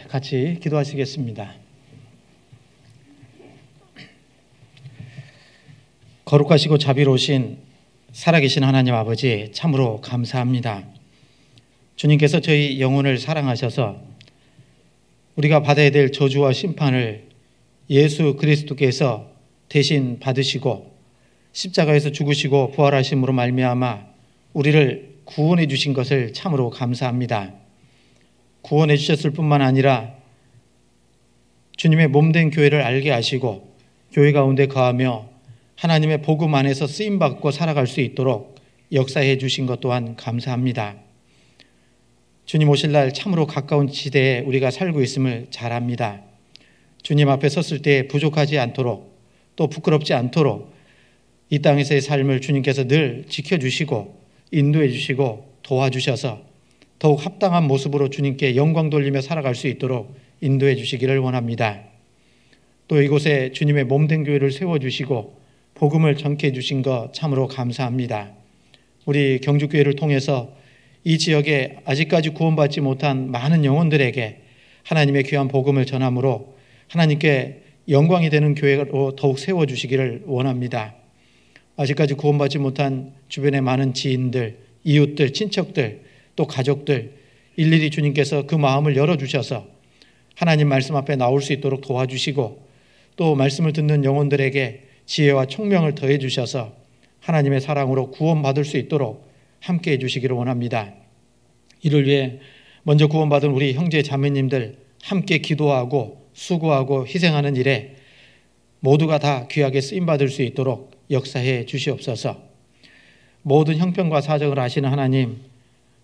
같이 기도하시겠습니다. 거룩하시고 자비로우신 살아계신 하나님 아버지, 참으로 감사합니다. 주님께서 저희 영혼을 사랑하셔서 우리가 받아야 될 저주와 심판을 예수 그리스도께서 대신 받으시고 십자가에서 죽으시고 부활하심으로 말미암아 우리를 구원해 주신 것을 참으로 감사합니다. 구원해 주셨을 뿐만 아니라 주님의 몸된 교회를 알게 하시고 교회 가운데 거하며 하나님의 복음 안에서 쓰임받고 살아갈 수 있도록 역사해 주신 것 또한 감사합니다. 주님 오실 날 참으로 가까운 시대에 우리가 살고 있음을 잘 압니다. 주님 앞에 섰을 때 부족하지 않도록 또 부끄럽지 않도록 이 땅에서의 삶을 주님께서 늘 지켜주시고 인도해 주시고 도와주셔서 더욱 합당한 모습으로 주님께 영광 돌리며 살아갈 수 있도록 인도해 주시기를 원합니다. 또 이곳에 주님의 몸된 교회를 세워주시고 복음을 전케해 주신 것 참으로 감사합니다. 우리 경주교회를 통해서 이 지역에 아직까지 구원받지 못한 많은 영혼들에게 하나님의 귀한 복음을 전함으로 하나님께 영광이 되는 교회로 더욱 세워주시기를 원합니다. 아직까지 구원받지 못한 주변의 많은 지인들, 이웃들, 친척들, 또 가족들 일일이 주님께서 그 마음을 열어주셔서 하나님 말씀 앞에 나올 수 있도록 도와주시고 또 말씀을 듣는 영혼들에게 지혜와 총명을 더해 주셔서 하나님의 사랑으로 구원받을 수 있도록 함께해 주시기를 원합니다. 이를 위해 먼저 구원받은 우리 형제 자매님들 함께 기도하고 수고하고 희생하는 일에 모두가 다 귀하게 쓰임받을 수 있도록 역사해 주시옵소서. 모든 형편과 사정을 아시는 하나님,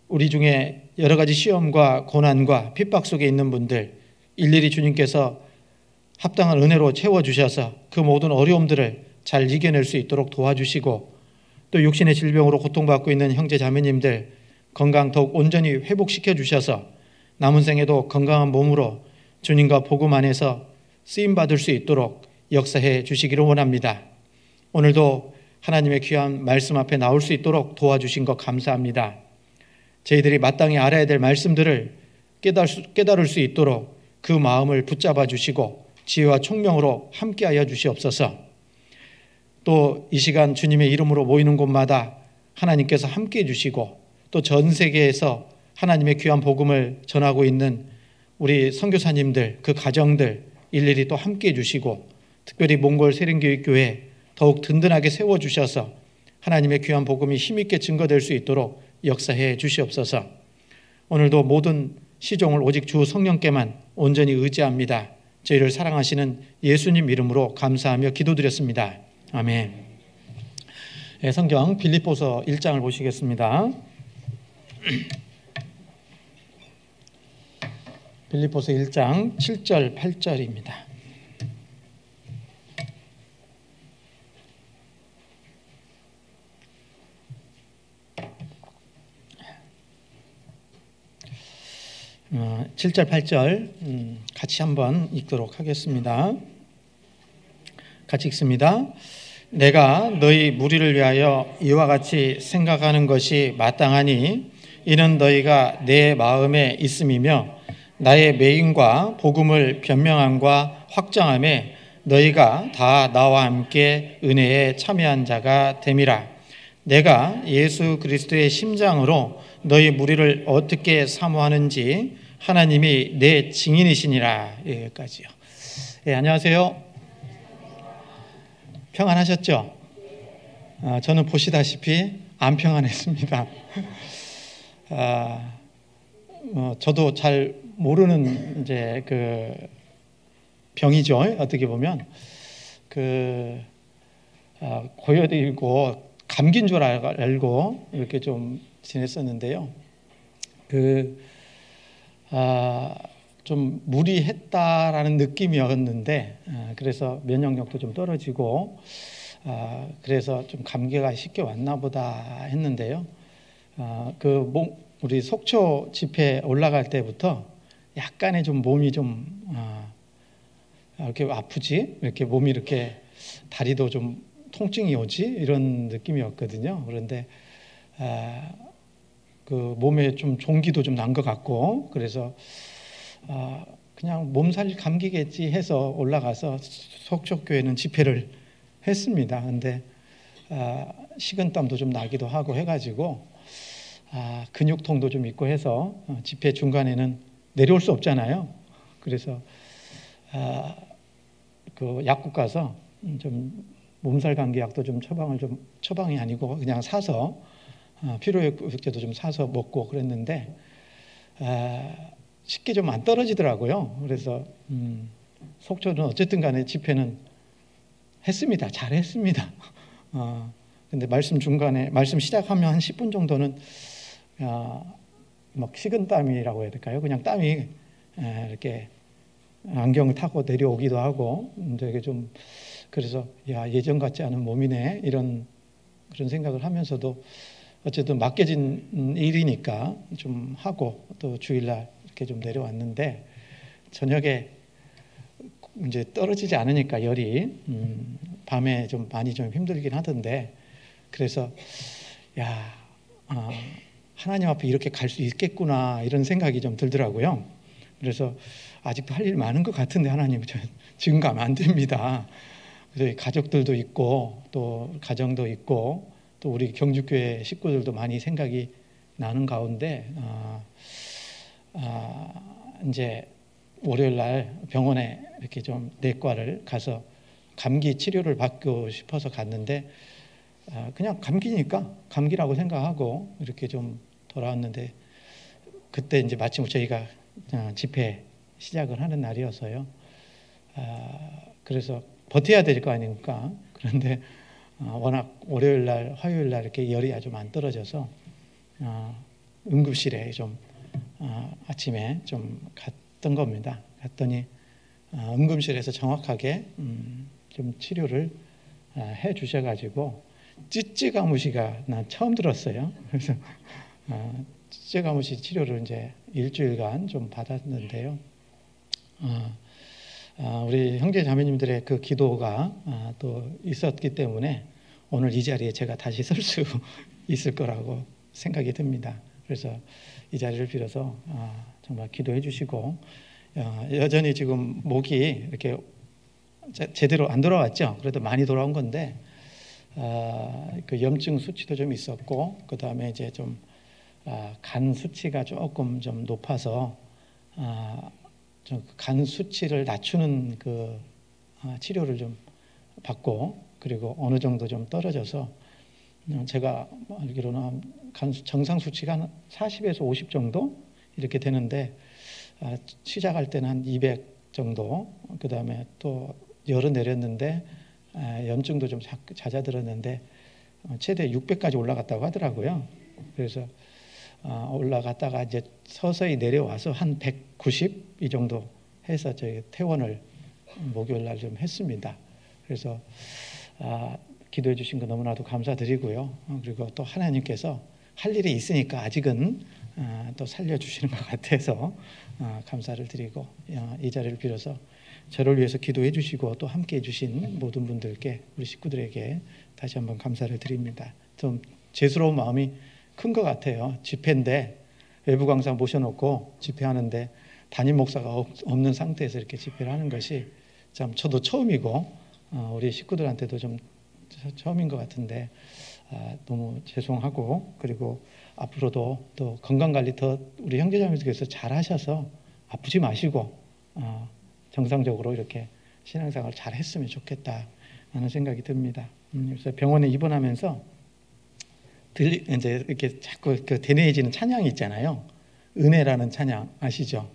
우리 중에 여러 가지 시험과 고난과 핍박 속에 있는 분들 일일이 주님께서 합당한 은혜로 채워주셔서 그 모든 어려움들을 잘 이겨낼 수 있도록 도와주시고 또 육신의 질병으로 고통받고 있는 형제 자매님들 건강 더욱 온전히 회복시켜 주셔서 남은 생에도 건강한 몸으로 주님과 복음 안에서 쓰임받을 수 있도록 역사해 주시기를 원합니다. 오늘도 하나님의 귀한 말씀 앞에 나올 수 있도록 도와주신 것 감사합니다. 저희들이 마땅히 알아야 될 말씀들을 깨달을 수 있도록 그 마음을 붙잡아 주시고 지혜와 총명으로 함께하여 주시옵소서. 또 이 시간 주님의 이름으로 모이는 곳마다 하나님께서 함께해 주시고 또 전 세계에서 하나님의 귀한 복음을 전하고 있는 우리 선교사님들, 그 가정들 일일이 또 함께해 주시고 특별히 몽골 세련교육교회 더욱 든든하게 세워주셔서 하나님의 귀한 복음이 힘있게 증거될 수 있도록 역사해 주시옵소서. 오늘도 모든 시종을 오직 주 성령께만 온전히 의지합니다. 저희를 사랑하시는 예수님 이름으로 감사하며 기도드렸습니다. 아멘. 성경 빌립보서 1장을 보시겠습니다. 빌립보서 1장 7절 8절입니다. 어, 7절 8절 같이 한번 읽도록 하겠습니다. 같이 읽습니다. 내가 너희 무리를 위하여 이와 같이 생각하는 것이 마땅하니 이는 너희가 내 마음에 있음이며 나의 매임과 복음을 변명함과 확정함에 너희가 다 나와 함께 은혜에 참여한 자가 됨이라. 내가 예수 그리스도의 심장으로 너희 무리를 어떻게 사모하는지 하나님이 내 증인이시니라. 여기까지요. 안녕하세요. 평안하셨죠? 저는 보시다시피 안 평안했습니다. 저도 잘 모르는 이제 그 병이죠. 어떻게 보면 고열이고 감기인 줄 알고 이렇게 좀 지냈었는데요. 좀 무리했다라는 느낌이었는데 그래서 면역력도 좀 떨어지고 그래서 좀 감기가 쉽게 왔나 보다 했는데요. 우리 속초 집회 올라갈 때부터 약간의 좀 몸이 좀 이렇게 아프지? 이렇게 몸이 이렇게 다리도 좀 통증이 오지? 이런 느낌이었거든요. 그런데 그 몸에 좀 종기도 좀 난 것 같고 그래서 그냥 몸살 감기겠지 해서 올라가서 속초교회는 집회를 했습니다. 근데 식은땀도 좀 나기도 하고 해가지고 근육통도 좀 있고 해서 집회 중간에는 내려올 수 없잖아요. 그래서 그 약국 가서 좀 몸살 감기 약도 좀 처방이 아니고 그냥 사서 피로회복제도 좀 사서 먹고 그랬는데 쉽게 좀 안 떨어지더라고요. 그래서 속초는 어쨌든 간에 집회는 했습니다. 잘 했습니다. 근데 말씀 중간에 말씀 시작하면 한 10분 정도는 막 식은땀이라고 해야 될까요? 그냥 땀이 이렇게 안경을 타고 내려오기도 하고 되게 좀 그래서 예전 같지 않은 몸이네 이런 그런 생각을 하면서도 어쨌든 맡겨진 일이니까 좀 하고 또 주일날 이렇게 좀 내려왔는데 저녁에 이제 떨어지지 않으니까 열이 밤에 좀 많이 좀 힘들긴 하던데 그래서 하나님 앞에 이렇게 갈 수 있겠구나 이런 생각이 좀 들더라고요. 그래서 아직도 할 일 많은 것 같은데 하나님 지금 가면 안 됩니다. 그래서 가족들도 있고 또 가정도 있고 또 우리 경주교회 식구들도 많이 생각이 나는 가운데 이제 월요일 날 병원에 이렇게 좀 내과를 가서 감기 치료를 받고 싶어서 갔는데 그냥 감기니까 감기라고 생각하고 이렇게 좀 돌아왔는데 그때 이제 마침 저희가 집회 시작을 하는 날이어서요. 그래서 버텨야 될 거 아닙니까? 그런데 워낙 월요일 날, 화요일 날 이렇게 열이 아주 안 떨어져서 응급실에 좀 아침에 좀 갔던 겁니다. 갔더니 응급실에서 정확하게 좀 치료를 해 주셔가지고 찌찌가무시가 난 처음 들었어요. 그래서 찌찌가무시 치료를 이제 일주일간 좀 받았는데요. 우리 형제 자매님들의 그 기도가 또 있었기 때문에 오늘 이 자리에 제가 다시 설 수 있을 거라고 생각이 듭니다. 그래서 이 자리를 빌어서 정말 기도해 주시고 여전히 지금 목이 이렇게 제대로 안 돌아왔죠. 그래도 많이 돌아온 건데 그 염증 수치도 좀 있었고 그 다음에 이제 좀 간 수치가 조금 좀 높아서 간 수치를 낮추는 그 치료를 좀 받고 그리고 어느 정도 좀 떨어져서 제가 알기로는 정상 수치가 한 40에서 50 정도 이렇게 되는데 시작할 때는 한 200 정도 그 다음에 또 열은 내렸는데 염증도 좀 잦아들었는데 최대 600까지 올라갔다고 하더라고요. 그래서 올라갔다가 이제 서서히 내려와서 한 190 이 정도 해서 저희 퇴원을 목요일 날 좀 했습니다. 그래서 기도해 주신 거 너무나도 감사드리고요. 그리고 또 하나님께서 할 일이 있으니까 아직은 또 살려주시는 것 같아서 감사를 드리고 이 자리를 빌어서 저를 위해서 기도해 주시고 또 함께 해 주신 모든 분들께 우리 식구들에게 다시 한번 감사를 드립니다. 좀 죄스러운 마음이 큰 것 같아요. 집회인데 외부 강사 모셔놓고 집회하는데 담임 목사가 없는 상태에서 이렇게 집회를 하는 것이 참 저도 처음이고 우리 식구들한테도 좀 처음인 것 같은데 너무 죄송하고 그리고 앞으로도 또 건강관리 더 우리 형제자매께서 잘 하셔서 아프지 마시고 정상적으로 이렇게 신앙생활 잘 했으면 좋겠다 하는 생각이 듭니다. 그래서 병원에 입원하면서 이제 이렇게 자꾸 그 대뇌해지는 찬양이 있잖아요. 은혜라는 찬양 아시죠?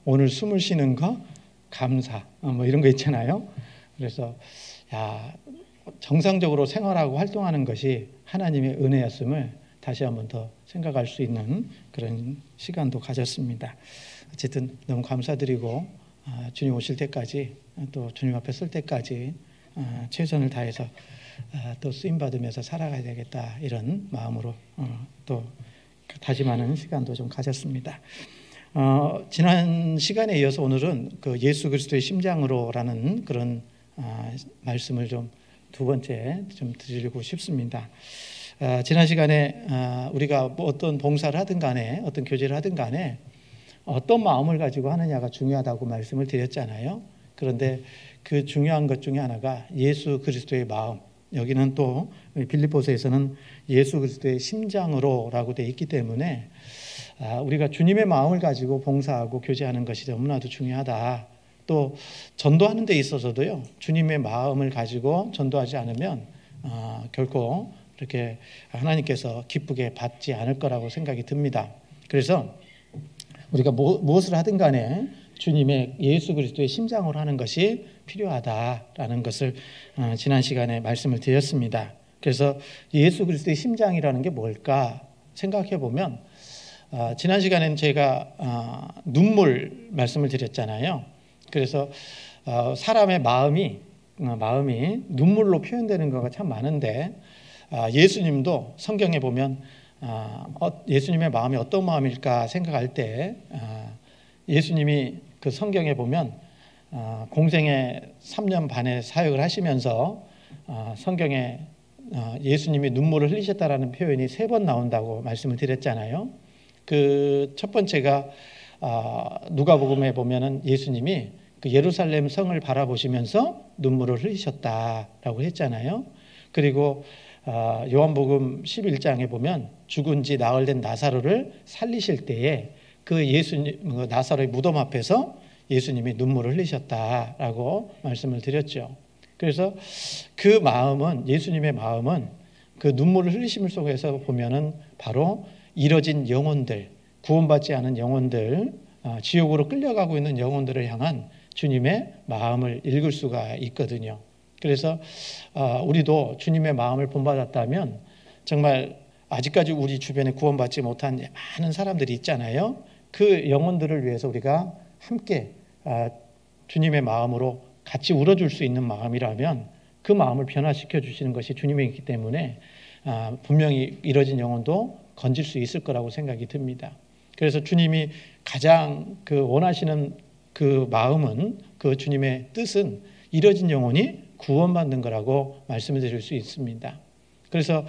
오늘 숨을 쉬는 거 감사 뭐 이런 거 있잖아요. 그래서 정상적으로 생활하고 활동하는 것이 하나님의 은혜였음을 다시 한번 더 생각할 수 있는 그런 시간도 가졌습니다. 어쨌든 너무 감사드리고 주님 오실 때까지 또 주님 앞에 설 때까지 최선을 다해서 또 쓰임 받으면서 살아가야 되겠다 이런 마음으로 또 다짐하는 시간도 좀 가졌습니다. 지난 시간에 이어서 오늘은 그 예수 그리스도의 심장으로라는 그런 말씀을 좀 두 번째 좀 드리고 싶습니다. 지난 시간에 우리가 뭐 어떤 봉사를 하든 간에 어떤 교제를 하든 간에 어떤 마음을 가지고 하느냐가 중요하다고 말씀을 드렸잖아요. 그런데 그 중요한 것 중에 하나가 예수 그리스도의 마음, 여기는 또 빌립보서에서는 예수 그리스도의 심장으로라고 되어 있기 때문에 우리가 주님의 마음을 가지고 봉사하고 교제하는 것이 너무나도 중요하다. 또 전도하는 데 있어서도요, 주님의 마음을 가지고 전도하지 않으면 결코 이렇게 하나님께서 기쁘게 받지 않을 거라고 생각이 듭니다. 그래서 우리가 무엇을 하든 간에 주님의 예수 그리스도의 심장으로 하는 것이 필요하다라는 것을 지난 시간에 말씀을 드렸습니다. 그래서 예수 그리스도의 심장이라는 게 뭘까 생각해 보면 지난 시간에는 제가 눈물 말씀을 드렸잖아요. 그래서 사람의 마음이 눈물로 표현되는 거가 참 많은데 예수님도 성경에 보면 예수님의 마음이 어떤 마음일까 생각할 때 예수님이 그 성경에 보면 공생애 3년 반의 사역을 하시면서 성경에 예수님이 눈물을 흘리셨다라는 표현이 3번 나온다고 말씀을 드렸잖아요. 그 첫 번째가 누가복음에 보면은 예수님이 그 예루살렘 성을 바라보시면서 눈물을 흘리셨다라고 했잖아요. 그리고 요한복음 11장에 보면 죽은 지 나흘 된 나사로를 살리실 때에 그 예수님 나사로의 무덤 앞에서 예수님이 눈물을 흘리셨다라고 말씀을 드렸죠. 그래서 그 마음은 예수님의 마음은 그 눈물을 흘리심을 속에서 보면은 바로 잃어진 영혼들, 구원받지 않은 영혼들, 지옥으로 끌려가고 있는 영혼들을 향한 주님의 마음을 읽을 수가 있거든요. 그래서 우리도 주님의 마음을 본받았다면 정말 아직까지 우리 주변에 구원받지 못한 많은 사람들이 있잖아요. 그 영혼들을 위해서 우리가 함께 주님의 마음으로 같이 울어줄 수 있는 마음이라면 그 마음을 변화시켜 주시는 것이 주님이기 때문에 분명히 잃어진 영혼도 건질 수 있을 거라고 생각이 듭니다. 그래서 주님이 가장 그 원하시는 그 마음은, 그 주님의 뜻은 잃어진 영혼이 구원받는 거라고 말씀을 드릴 수 있습니다. 그래서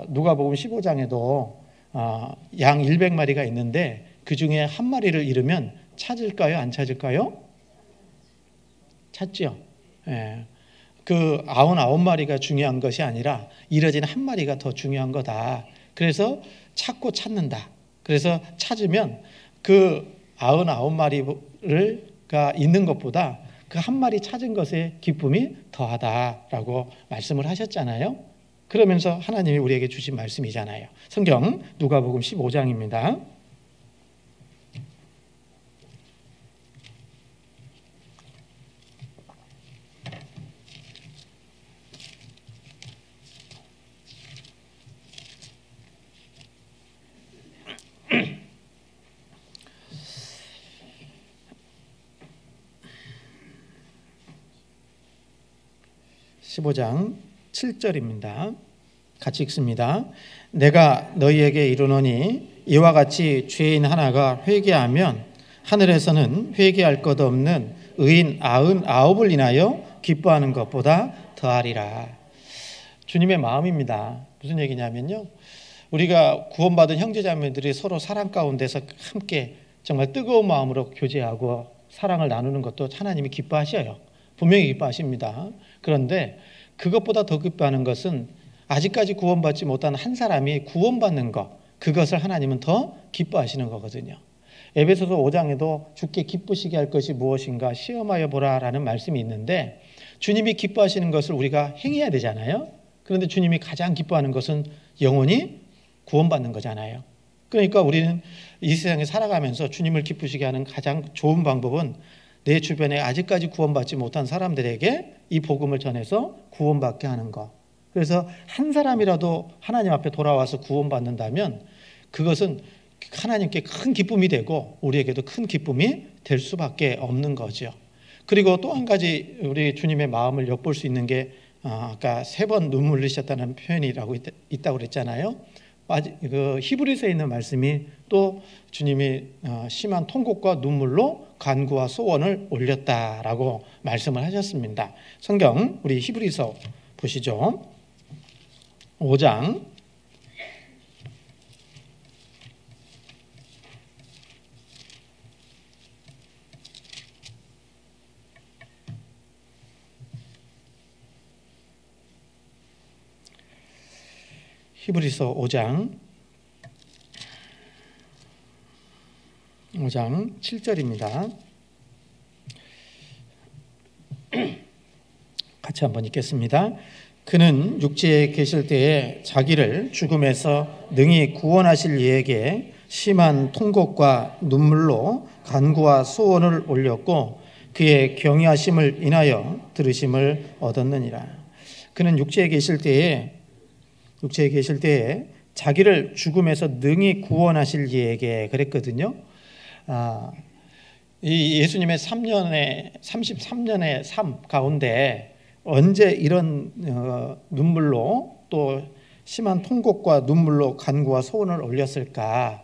누가복음 15장에도 양 100마리가 있는데 그 중에 한 마리를 잃으면 찾을까요? 안 찾을까요? 찾죠. 예. 그 99마리가 중요한 것이 아니라 잃어진 한 마리가 더 중요한 거다. 그래서 찾고 찾는다. 그래서 찾으면 그 99마리가 있는 것보다 그 한 마리 찾은 것의 기쁨이 더하다라고 말씀을 하셨잖아요. 그러면서 하나님이 우리에게 주신 말씀이잖아요. 성경 누가복음 15장입니다. (15장) 7절입니다. 같이 읽습니다. 내가 너희에게 이르노니 이와 같이 죄인 하나가 회개하면 하늘에서는 회개할 것 없는 의인 99을 인하여 기뻐하는 것보다 더하리라. 주님의 마음입니다. 무슨 얘기냐면요, 우리가 구원받은 형제자매들이 서로 사랑 가운데서 함께 정말 뜨거운 마음으로 교제하고 사랑을 나누는 것도 하나님이 기뻐하셔요. 분명히 기뻐하십니다. 그런데 그것보다 더 기뻐하는 것은 아직까지 구원받지 못한 한 사람이 구원받는 것, 그것을 하나님은 더 기뻐하시는 거거든요. 에베소서 5장에도 주께 기쁘시게 할 것이 무엇인가 시험하여 보라라는 말씀이 있는데 주님이 기뻐하시는 것을 우리가 행해야 되잖아요. 그런데 주님이 가장 기뻐하는 것은 영혼이 구원받는 거잖아요. 그러니까 우리는 이 세상에 살아가면서 주님을 기쁘시게 하는 가장 좋은 방법은 내 주변에 아직까지 구원받지 못한 사람들에게 이 복음을 전해서 구원받게 하는 것. 그래서 한 사람이라도 하나님 앞에 돌아와서 구원받는다면 그것은 하나님께 큰 기쁨이 되고 우리에게도 큰 기쁨이 될 수밖에 없는 거죠. 그리고 또 한 가지 우리 주님의 마음을 엿볼 수 있는 게 아까 3번 눈물 흘리셨다는 표현이라고 있다고 그랬잖아요. 그 히브리서에 있는 말씀이 또 주님이 심한 통곡과 눈물로 간구와 소원을 올렸다라고 말씀을 하셨습니다. 성경 우리 히브리서 보시죠. 5장 히브리서 5장 7절입니다. 같이 한번 읽겠습니다. 그는 육체에 계실 때에 자기를 죽음에서 능히 구원하실 이에게 심한 통곡과 눈물로 간구와 소원을 올렸고 그의 경외하심을 인하여 들으심을 얻었느니라. 그는 육체에 계실 때에 자기를 죽음에서 능히 구원하실 이에게 그랬거든요. 이 예수님의 33년의 삶 가운데 언제 이런 눈물로 또 심한 통곡과 눈물로 간구와 소원을 올렸을까?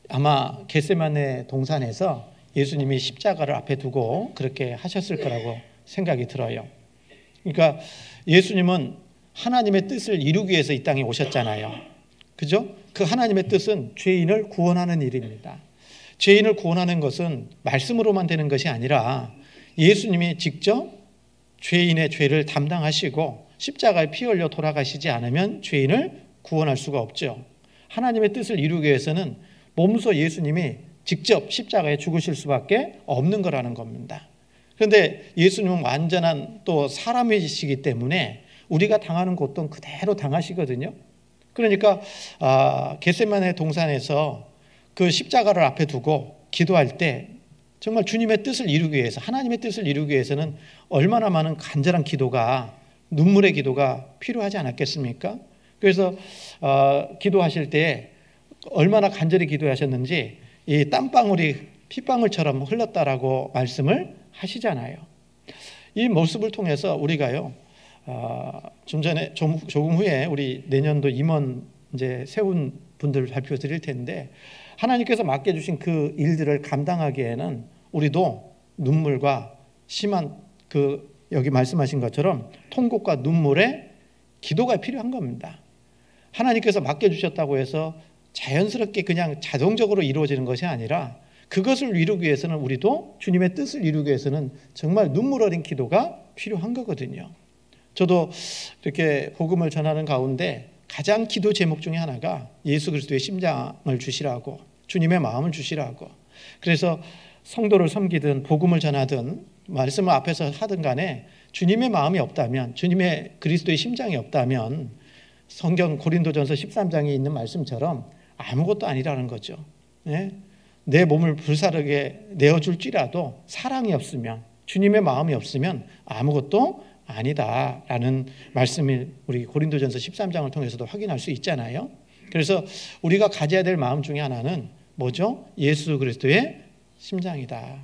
아마 겟세마네 동산에서 예수님이 십자가를 앞에 두고 그렇게 하셨을 거라고 생각이 들어요. 그러니까 예수님은 하나님의 뜻을 이루기 위해서 이 땅에 오셨잖아요. 그죠? 그 하나님의 뜻은 죄인을 구원하는 일입니다. 죄인을 구원하는 것은 말씀으로만 되는 것이 아니라 예수님이 직접 죄인의 죄를 담당하시고 십자가에 피 흘려 돌아가시지 않으면 죄인을 구원할 수가 없죠. 하나님의 뜻을 이루기 위해서는 몸소 예수님이 직접 십자가에 죽으실 수밖에 없는 거라는 겁니다. 그런데 예수님은 완전한 또 사람이시기 때문에 우리가 당하는 고통 그대로 당하시거든요. 그러니까 겟세마네 동산에서 그 십자가를 앞에 두고 기도할 때 정말 주님의 뜻을 이루기 위해서, 하나님의 뜻을 이루기 위해서는 얼마나 많은 간절한 기도가, 눈물의 기도가 필요하지 않았겠습니까? 그래서 기도하실 때 얼마나 간절히 기도하셨는지 이 땀방울이 핏방울처럼 흘렀다라고 말씀을 하시잖아요. 이 모습을 통해서 우리가요, 조금 후에 우리 내년도 임원 이제 세운 분들 발표 드릴 텐데, 하나님께서 맡겨주신 그 일들을 감당하기에는 우리도 눈물과 심한 여기 말씀하신 것처럼 통곡과 눈물의 기도가 필요한 겁니다. 하나님께서 맡겨주셨다고 해서 자연스럽게 그냥 자동적으로 이루어지는 것이 아니라 그것을 이루기 위해서는 우리도 주님의 뜻을 이루기 위해서는 정말 눈물 어린 기도가 필요한 거거든요. 저도 이렇게 복음을 전하는 가운데 가장 기도 제목 중에 하나가 예수 그리스도의 심장을 주시라고, 주님의 마음을 주시라고. 그래서 성도를 섬기든 복음을 전하든 말씀을 앞에서 하든 간에 주님의 마음이 없다면, 주님의 그리스도의 심장이 없다면 성경 고린도전서 13장에 있는 말씀처럼 아무것도 아니라는 거죠. 내 몸을 불사르게 내어줄지라도 사랑이 없으면, 주님의 마음이 없으면 아무것도 아니다라는 말씀을 우리 고린도전서 13장을 통해서도 확인할 수 있잖아요. 그래서 우리가 가져야 될 마음 중에 하나는 뭐죠? 예수 그리스도의 심장이다.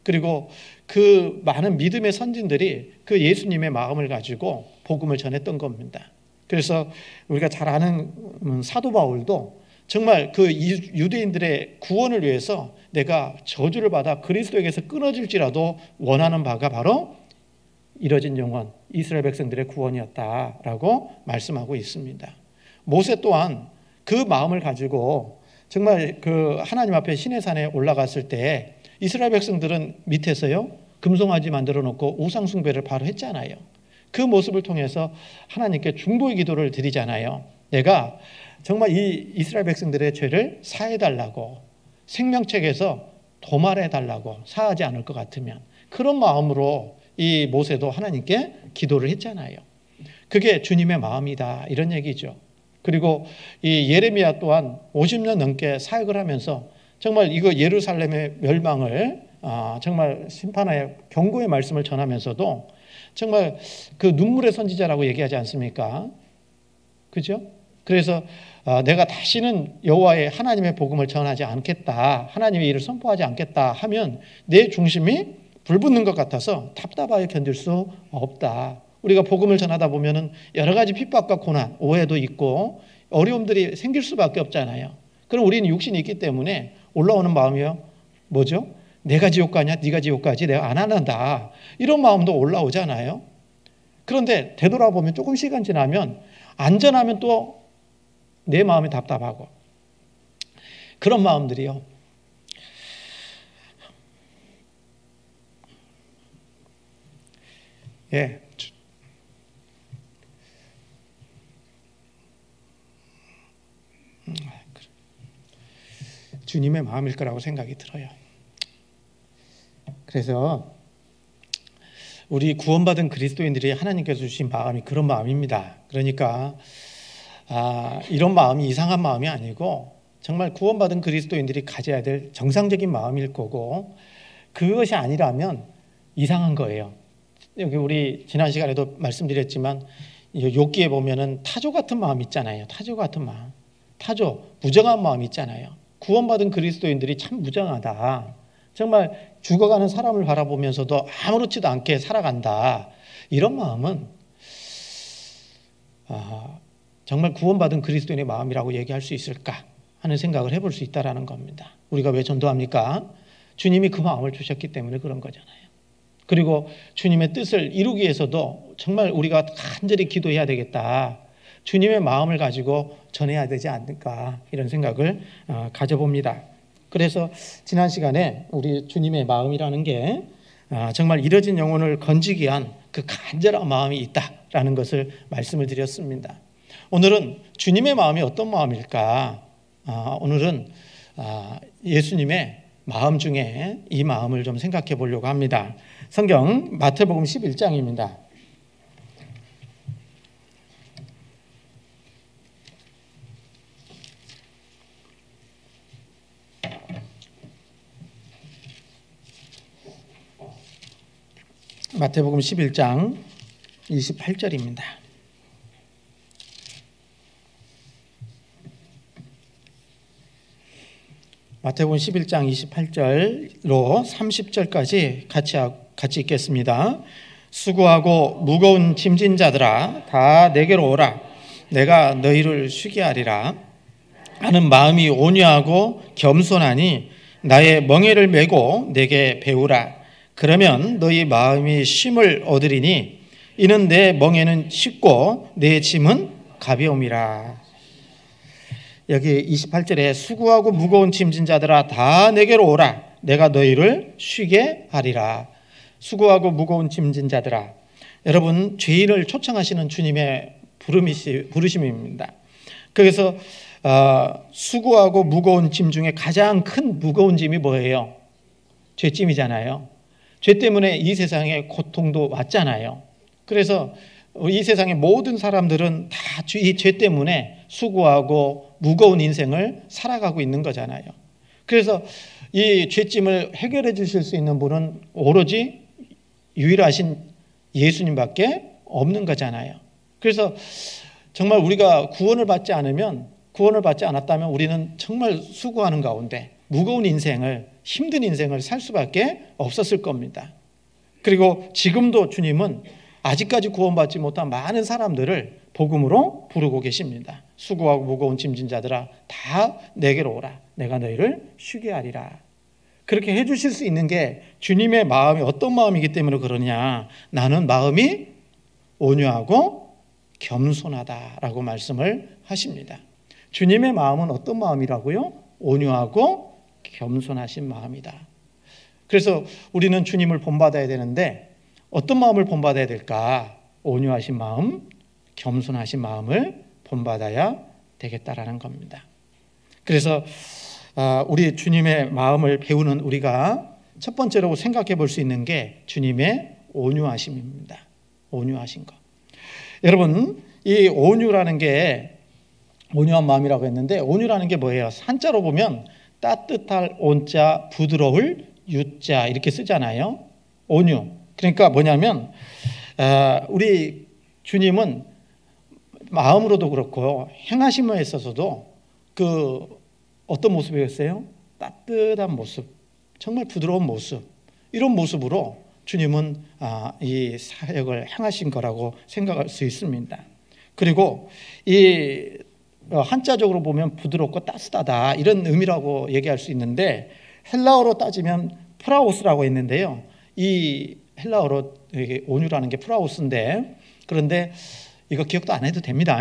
그리고 그 많은 믿음의 선진들이 그 예수님의 마음을 가지고 복음을 전했던 겁니다. 그래서 우리가 잘 아는 사도 바울도 정말 그 유대인들의 구원을 위해서 내가 저주를 받아 그리스도에게서 끊어질지라도 원하는 바가 바로 이뤄진 영원, 이스라엘 백성들의 구원이었다라고 말씀하고 있습니다. 모세 또한 그 마음을 가지고 정말 그 하나님 앞에 시내산에 올라갔을 때 이스라엘 백성들은 밑에서요 금송아지 만들어 놓고 우상 숭배를 바로 했잖아요. 그 모습을 통해서 하나님께 중보의 기도를 드리잖아요. 내가 정말 이 이스라엘 백성들의 죄를 사해달라고, 생명책에서 도말해달라고, 사하지 않을 것 같으면, 그런 마음으로 이 모세도 하나님께 기도를 했잖아요. 그게 주님의 마음이다, 이런 얘기죠. 그리고 이 예레미야 또한 50년 넘게 사역을 하면서 정말 이거 예루살렘의 멸망을 정말 심판하여 경고의 말씀을 전하면서도 정말 그 눈물의 선지자라고 얘기하지 않습니까? 그죠? 그래서 내가 다시는 여호와의 하나님의 복음을 전하지 않겠다, 하나님의 일을 선포하지 않겠다 하면 내 중심이 불붙는 것 같아서 답답하게 견딜 수 없다. 우리가 복음을 전하다 보면은 여러 가지 핍박과 고난, 오해도 있고 어려움들이 생길 수밖에 없잖아요. 그럼 우리는 육신이 있기 때문에 올라오는 마음이요, 뭐죠? 내가 지옥 가냐? 네가 지옥 가지? 내가 안 한다. 이런 마음도 올라오잖아요. 그런데 되돌아보면 조금 시간 지나면 안전하면 또 내 마음이 답답하고, 그런 마음들이요, 주님의 마음일 거라고 생각이 들어요. 그래서 우리 구원받은 그리스도인들이 하나님께서 주신 마음이 그런 마음입니다. 그러니까 이런 마음이 이상한 마음이 아니고 정말 구원받은 그리스도인들이 가져야 될 정상적인 마음일 거고, 그것이 아니라면 이상한 거예요. 여기 우리 지난 시간에도 말씀드렸지만 욥기에 보면은 타조 같은 마음 있잖아요. 타조 같은 마음, 타조, 무정한 마음 있잖아요. 구원받은 그리스도인들이 참 무정하다, 정말 죽어가는 사람을 바라보면서도 아무렇지도 않게 살아간다, 이런 마음은 정말 구원받은 그리스도인의 마음이라고 얘기할 수 있을까 하는 생각을 해볼 수 있다는 겁니다. 우리가 왜 전도합니까? 주님이 그 마음을 주셨기 때문에 그런 거잖아요. 그리고 주님의 뜻을 이루기 위해서도 정말 우리가 간절히 기도해야 되겠다, 주님의 마음을 가지고 전해야 되지 않을까, 이런 생각을 가져봅니다. 그래서 지난 시간에 우리 주님의 마음이라는 게 정말 잃어진 영혼을 건지기 위한 그 간절한 마음이 있다라는 것을 말씀을 드렸습니다. 오늘은 주님의 마음이 어떤 마음일까? 오늘은 예수님의 마음 중에 이 마음을 좀 생각해 보려고 합니다. 성경 마태복음 11장입니다. 마태복음 11장 28절입니다. 마태복음 11장 28절로 30절까지 같이 읽겠습니다. 수고하고 무거운 짐진 자들아 다 내게로 오라, 내가 너희를 쉬게 하리라. 하는 마음이 온유하고 겸손하니 나의 멍에를 메고 내게 배우라. 그러면 너희 마음이 쉼을 얻으리니 이는 내 멍에는 쉽고 내 짐은 가벼움이라. 여기 28절에 수고하고 무거운 짐진 자들아 다 내게로 오라, 내가 너희를 쉬게 하리라. 수고하고 무거운 짐진 자들아, 여러분 죄인을 초청하시는 주님의 부르심입니다. 그래서 수고하고 무거운 짐 중에 가장 큰 무거운 짐이 뭐예요? 죄짐이잖아요. 죄 때문에 이 세상에 고통도 왔잖아요. 그래서 이 세상의 모든 사람들은 다 이 죄 때문에 수고하고 무거운 인생을 살아가고 있는 거잖아요. 그래서 이 죄짐을 해결해 주실 수 있는 분은 오로지 유일하신 예수님밖에 없는 거잖아요. 그래서 정말 우리가 구원을 받지 않았다면 우리는 정말 수고하는 가운데 무거운 인생을, 힘든 인생을 살 수밖에 없었을 겁니다. 그리고 지금도 주님은 아직까지 구원받지 못한 많은 사람들을 복음으로 부르고 계십니다. 수고하고 무거운 짐진 자들아 다 내게로 오라, 내가 너희를 쉬게 하리라. 그렇게 해주실 수 있는 게 주님의 마음이 어떤 마음이기 때문에 그러냐, 나는 마음이 온유하고 겸손하다라고 말씀을 하십니다. 주님의 마음은 어떤 마음이라고요? 온유하고 겸손하신 마음이다. 그래서 우리는 주님을 본받아야 되는데 어떤 마음을 본받아야 될까? 온유하신 마음, 겸손하신 마음을 본받아야 되겠다라는 겁니다. 그래서 우리 주님의 마음을 배우는 우리가 첫 번째로 생각해 볼 수 있는 게 주님의 온유하심입니다. 온유하신 것. 여러분, 이 온유라는 게 온유한 마음이라고 했는데 온유라는 게 뭐예요? 한자로 보면 따뜻할 온자, 부드러울 유자 이렇게 쓰잖아요. 온유. 그러니까 뭐냐면 우리 주님은 마음으로도 그렇고 행하심에 있어서도 그 어떤 모습이었어요? 따뜻한 모습, 정말 부드러운 모습, 이런 모습으로 주님은 이 사역을 행하신 거라고 생각할 수 있습니다. 그리고 이 한자적으로 보면 부드럽고 따뜻하다 이런 의미라고 얘기할 수 있는데 헬라어로 따지면 프라우스라고 있는데요. 이 헬라어로 온유라는 게 프라우스인데, 그런데 이거 기억도 안 해도 됩니다.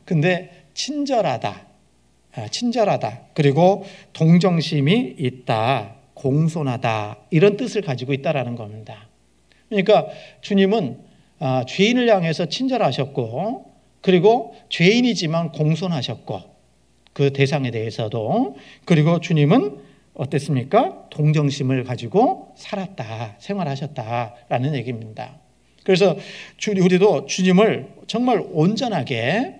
근데 친절하다, 그리고 동정심이 있다, 공손하다 이런 뜻을 가지고 있다라는 겁니다. 그러니까 주님은 죄인을 향해서 친절하셨고, 그리고 죄인이지만 공손하셨고, 그 대상에 대해서도. 그리고 주님은 어땠습니까? 동정심을 가지고 살았다, 생활하셨다라는 얘기입니다. 그래서 우리도 주님을 정말 온전하게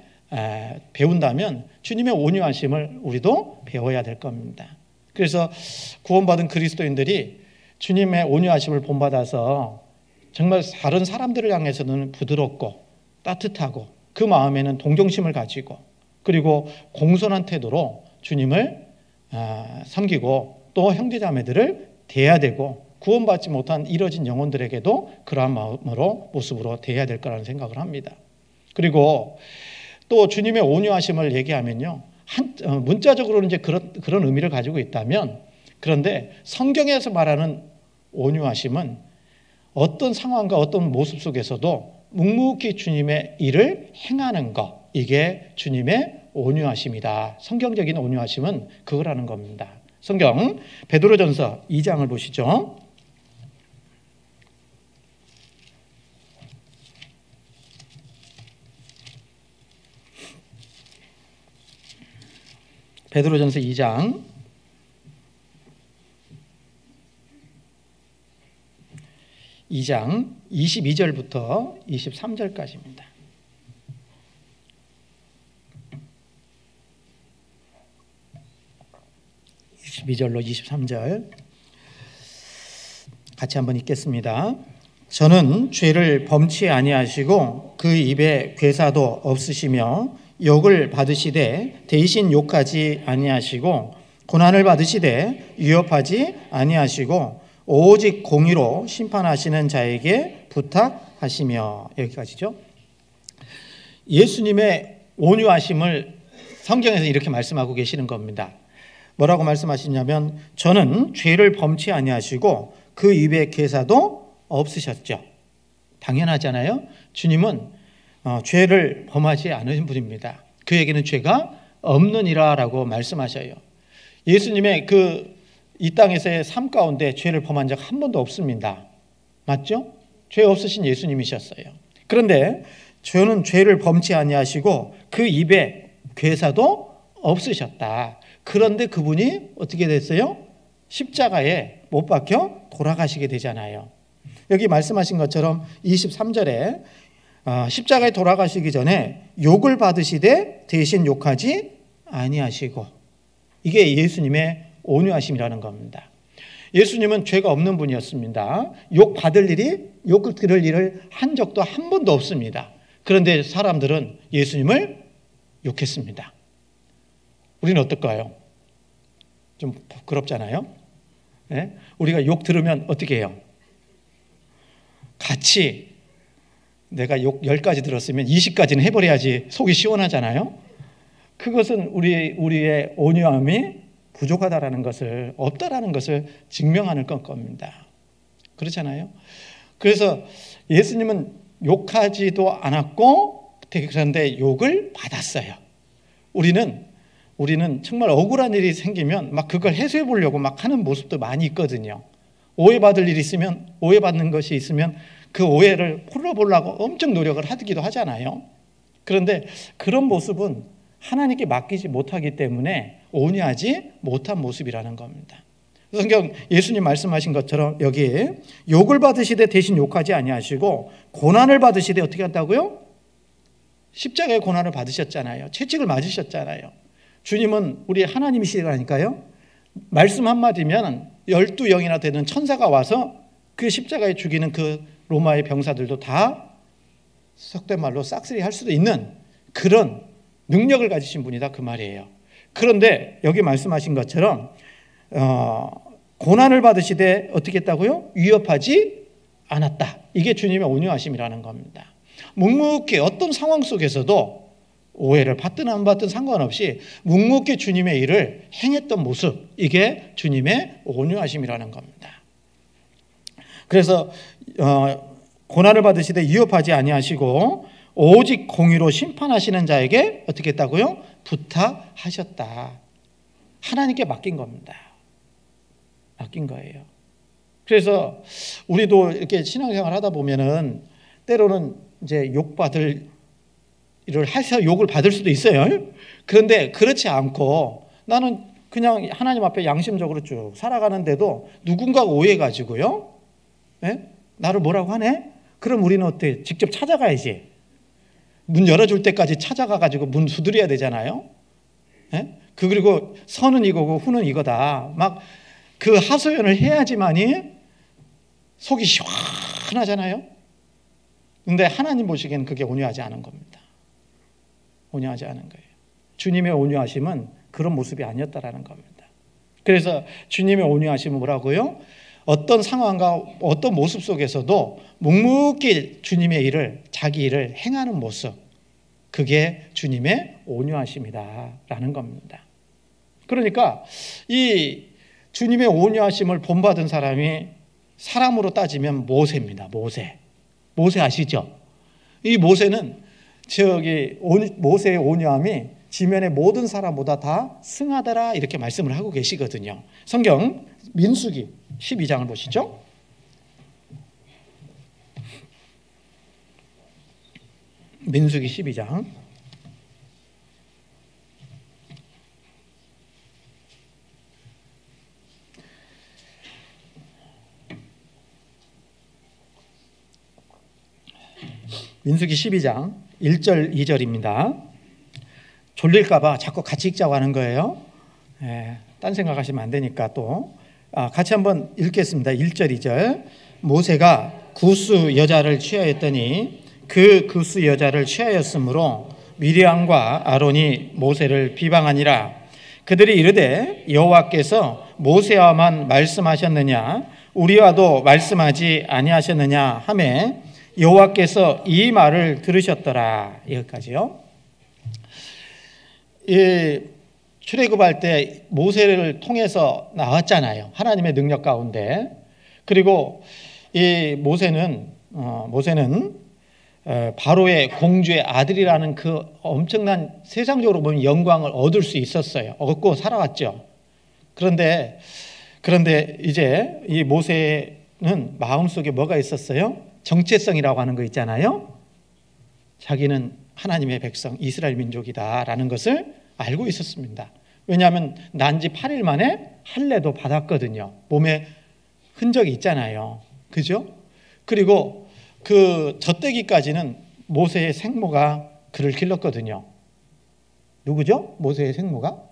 배운다면 주님의 온유하심을 우리도 배워야 될 겁니다. 그래서 구원받은 그리스도인들이 주님의 온유하심을 본받아서 정말 다른 사람들을 향해서는 부드럽고 따뜻하고 그 마음에는 동정심을 가지고 그리고 공손한 태도로 주님을 섬기고 또 형제자매들을 대해야 되고 구원받지 못한 잃어진 영혼들에게도 그러한 모습으로 대해야 될 거라는 생각을 합니다. 그리고 또 주님의 온유하심을 얘기하면요, 문자적으로는 이제 그런 의미를 가지고 있다면, 그런데 성경에서 말하는 온유하심은 어떤 상황과 어떤 모습 속에서도 묵묵히 주님의 일을 행하는 것, 이게 주님의 온유하심이다. 성경적인 온유하심은 그거라는 겁니다. 성경 베드로전서 2장을 보시죠. 베드로전서 2장 22절부터 23절까지입니다. 22절로 23절 같이 한번 읽겠습니다. 저는 죄를 범치 아니하시고 그 입에 괴사도 없으시며 욕을 받으시되 대신 욕하지 아니하시고 고난을 받으시되 위협하지 아니하시고 오직 공의로 심판하시는 자에게 부탁하시며. 여기까지죠. 예수님의 온유하심을 성경에서 이렇게 말씀하고 계시는 겁니다. 뭐라고 말씀하시냐면 저는 죄를 범치 아니하시고 그 입에 괴사도 없으셨죠. 당연하잖아요. 주님은 죄를 범하지 않으신 분입니다. 그에게는 죄가 없느니라라고 말씀하셔요. 예수님의 이 땅에서의 삶 가운데 죄를 범한 적 한 번도 없습니다. 맞죠? 죄 없으신 예수님이셨어요. 그런데 저는 죄를 범치 아니하시고 그 입에 괴사도 없으셨다. 그런데 그분이 어떻게 됐어요? 십자가에 못 박혀 돌아가시게 되잖아요. 여기 말씀하신 것처럼 23절에 십자가에 돌아가시기 전에 욕을 받으시되 대신 욕하지 아니하시고, 이게 예수님의 온유하심이라는 겁니다. 예수님은 죄가 없는 분이었습니다. 욕 들을 일을 한 적도 한 번도 없습니다. 그런데 사람들은 예수님을 욕했습니다. 우리는 어떨까요? 좀 부끄럽잖아요. 네? 우리가 욕 들으면 어떻게 해요? 같이 내가 욕 10가지 들었으면 20가지는 해버려야지 속이 시원하잖아요. 그것은 우리의 온유함이 부족하다라는 것을, 없다라는 것을 증명하는 겁니다. 그렇잖아요. 그래서 예수님은 욕하지도 않았고 그런데 욕을 받았어요. 우리는 정말 억울한 일이 생기면 막 그걸 해소해 보려고 막 하는 모습도 많이 있거든요. 오해받을 일이 있으면, 오해받는 것이 있으면 그 오해를 풀어보려고 엄청 노력을 하기도 하잖아요. 그런데 그런 모습은 하나님께 맡기지 못하기 때문에 온유하지 못한 모습이라는 겁니다. 성경 예수님 말씀하신 것처럼 여기 욕을 받으시되 대신 욕하지 아니하시고 고난을 받으시되 어떻게 한다고요? 십자가의 고난을 받으셨잖아요. 채찍을 맞으셨잖아요. 주님은 우리 하나님이시라니까요. 말씀 한마디면 12영이나 되는 천사가 와서 그 십자가에 죽이는 그 로마의 병사들도 다 속된 말로 싹쓸이 할 수도 있는 그런 능력을 가지신 분이다, 그 말이에요. 그런데 여기 말씀하신 것처럼 고난을 받으시되 어떻게 했다고요? 위협하지 않았다. 이게 주님의 온유하심이라는 겁니다. 묵묵히 어떤 상황 속에서도 오해를 받든 안 받든 상관없이 묵묵히 주님의 일을 행했던 모습, 이게 주님의 온유하심이라는 겁니다. 그래서 고난을 받으시되 위협하지 아니하시고 오직 공의로 심판하시는 자에게 어떻게 했다고요? 부탁하셨다. 하나님께 맡긴 겁니다. 맡긴 거예요. 그래서 우리도 이렇게 신앙생활 하다 보면은 때로는 이제 욕받을 해서 욕을 받을 수도 있어요. 그런데 그렇지 않고 나는 그냥 하나님 앞에 양심적으로 쭉 살아가는데도 누군가가 오해가지고요, 예? 나를 뭐라고 하네? 그럼 우리는 어때? 직접 찾아가야지. 문 열어줄 때까지 찾아가가지고 문 두드려야 되잖아요. 예? 그리고 선은 이거고 후는 이거다. 막 그 하소연을 해야지만이 속이 시원하잖아요. 근데 하나님 보시기에는 그게 온유하지 않은 겁니다. 온유하지 않은 거예요. 주님의 온유하심은 그런 모습이 아니었다라는 겁니다. 그래서 주님의 온유하심은 뭐라고요? 어떤 상황과 어떤 모습 속에서도 묵묵히 주님의 일을, 자기 일을 행하는 모습, 그게 주님의 온유하심이다라는 겁니다. 그러니까 이 주님의 온유하심을 본받은 사람이 사람으로 따지면 모세입니다. 모세 아시죠? 이 모세는 모세의 온유함이 지면의 모든 사람보다 다 승하더라, 이렇게 말씀을 하고 계시거든요. 성경 민수기 12장을 보시죠. 민수기 12장. 민수기 12장 1절 2절입니다. 졸릴까봐 자꾸 같이 읽자고 하는 거예요. 딴 생각하시면 안 되니까 또 같이 한번 읽겠습니다. 1절 2절. 모세가 구스 여자를 취하였더니 그 구스 여자를 취하였으므로 미리암과 아론이 모세를 비방하니라. 그들이 이르되 여호와께서 모세와만 말씀하셨느냐 우리와도 말씀하지 아니하셨느냐 하매 여호와께서 이 말을 들으셨더라. 여기까지요. 출애굽할 때 모세를 통해서 나왔잖아요. 하나님의 능력 가운데. 그리고 이 모세는 바로의 공주의 아들이라는 그 엄청난, 세상적으로 보면 영광을 얻을 수 있었어요. 얻고 살아왔죠. 그런데 이제 이 모세는 마음속에 뭐가 있었어요? 정체성이라고 하는 거 있잖아요. 자기는 하나님의 백성, 이스라엘 민족이다라는 것을 알고 있었습니다. 왜냐하면 난 지 8일 만에 할례도 받았거든요. 몸에 흔적이 있잖아요. 그죠? 그리고 그 젖대기까지는 모세의 생모가 그를 길렀거든요. 누구죠? 모세의 생모가?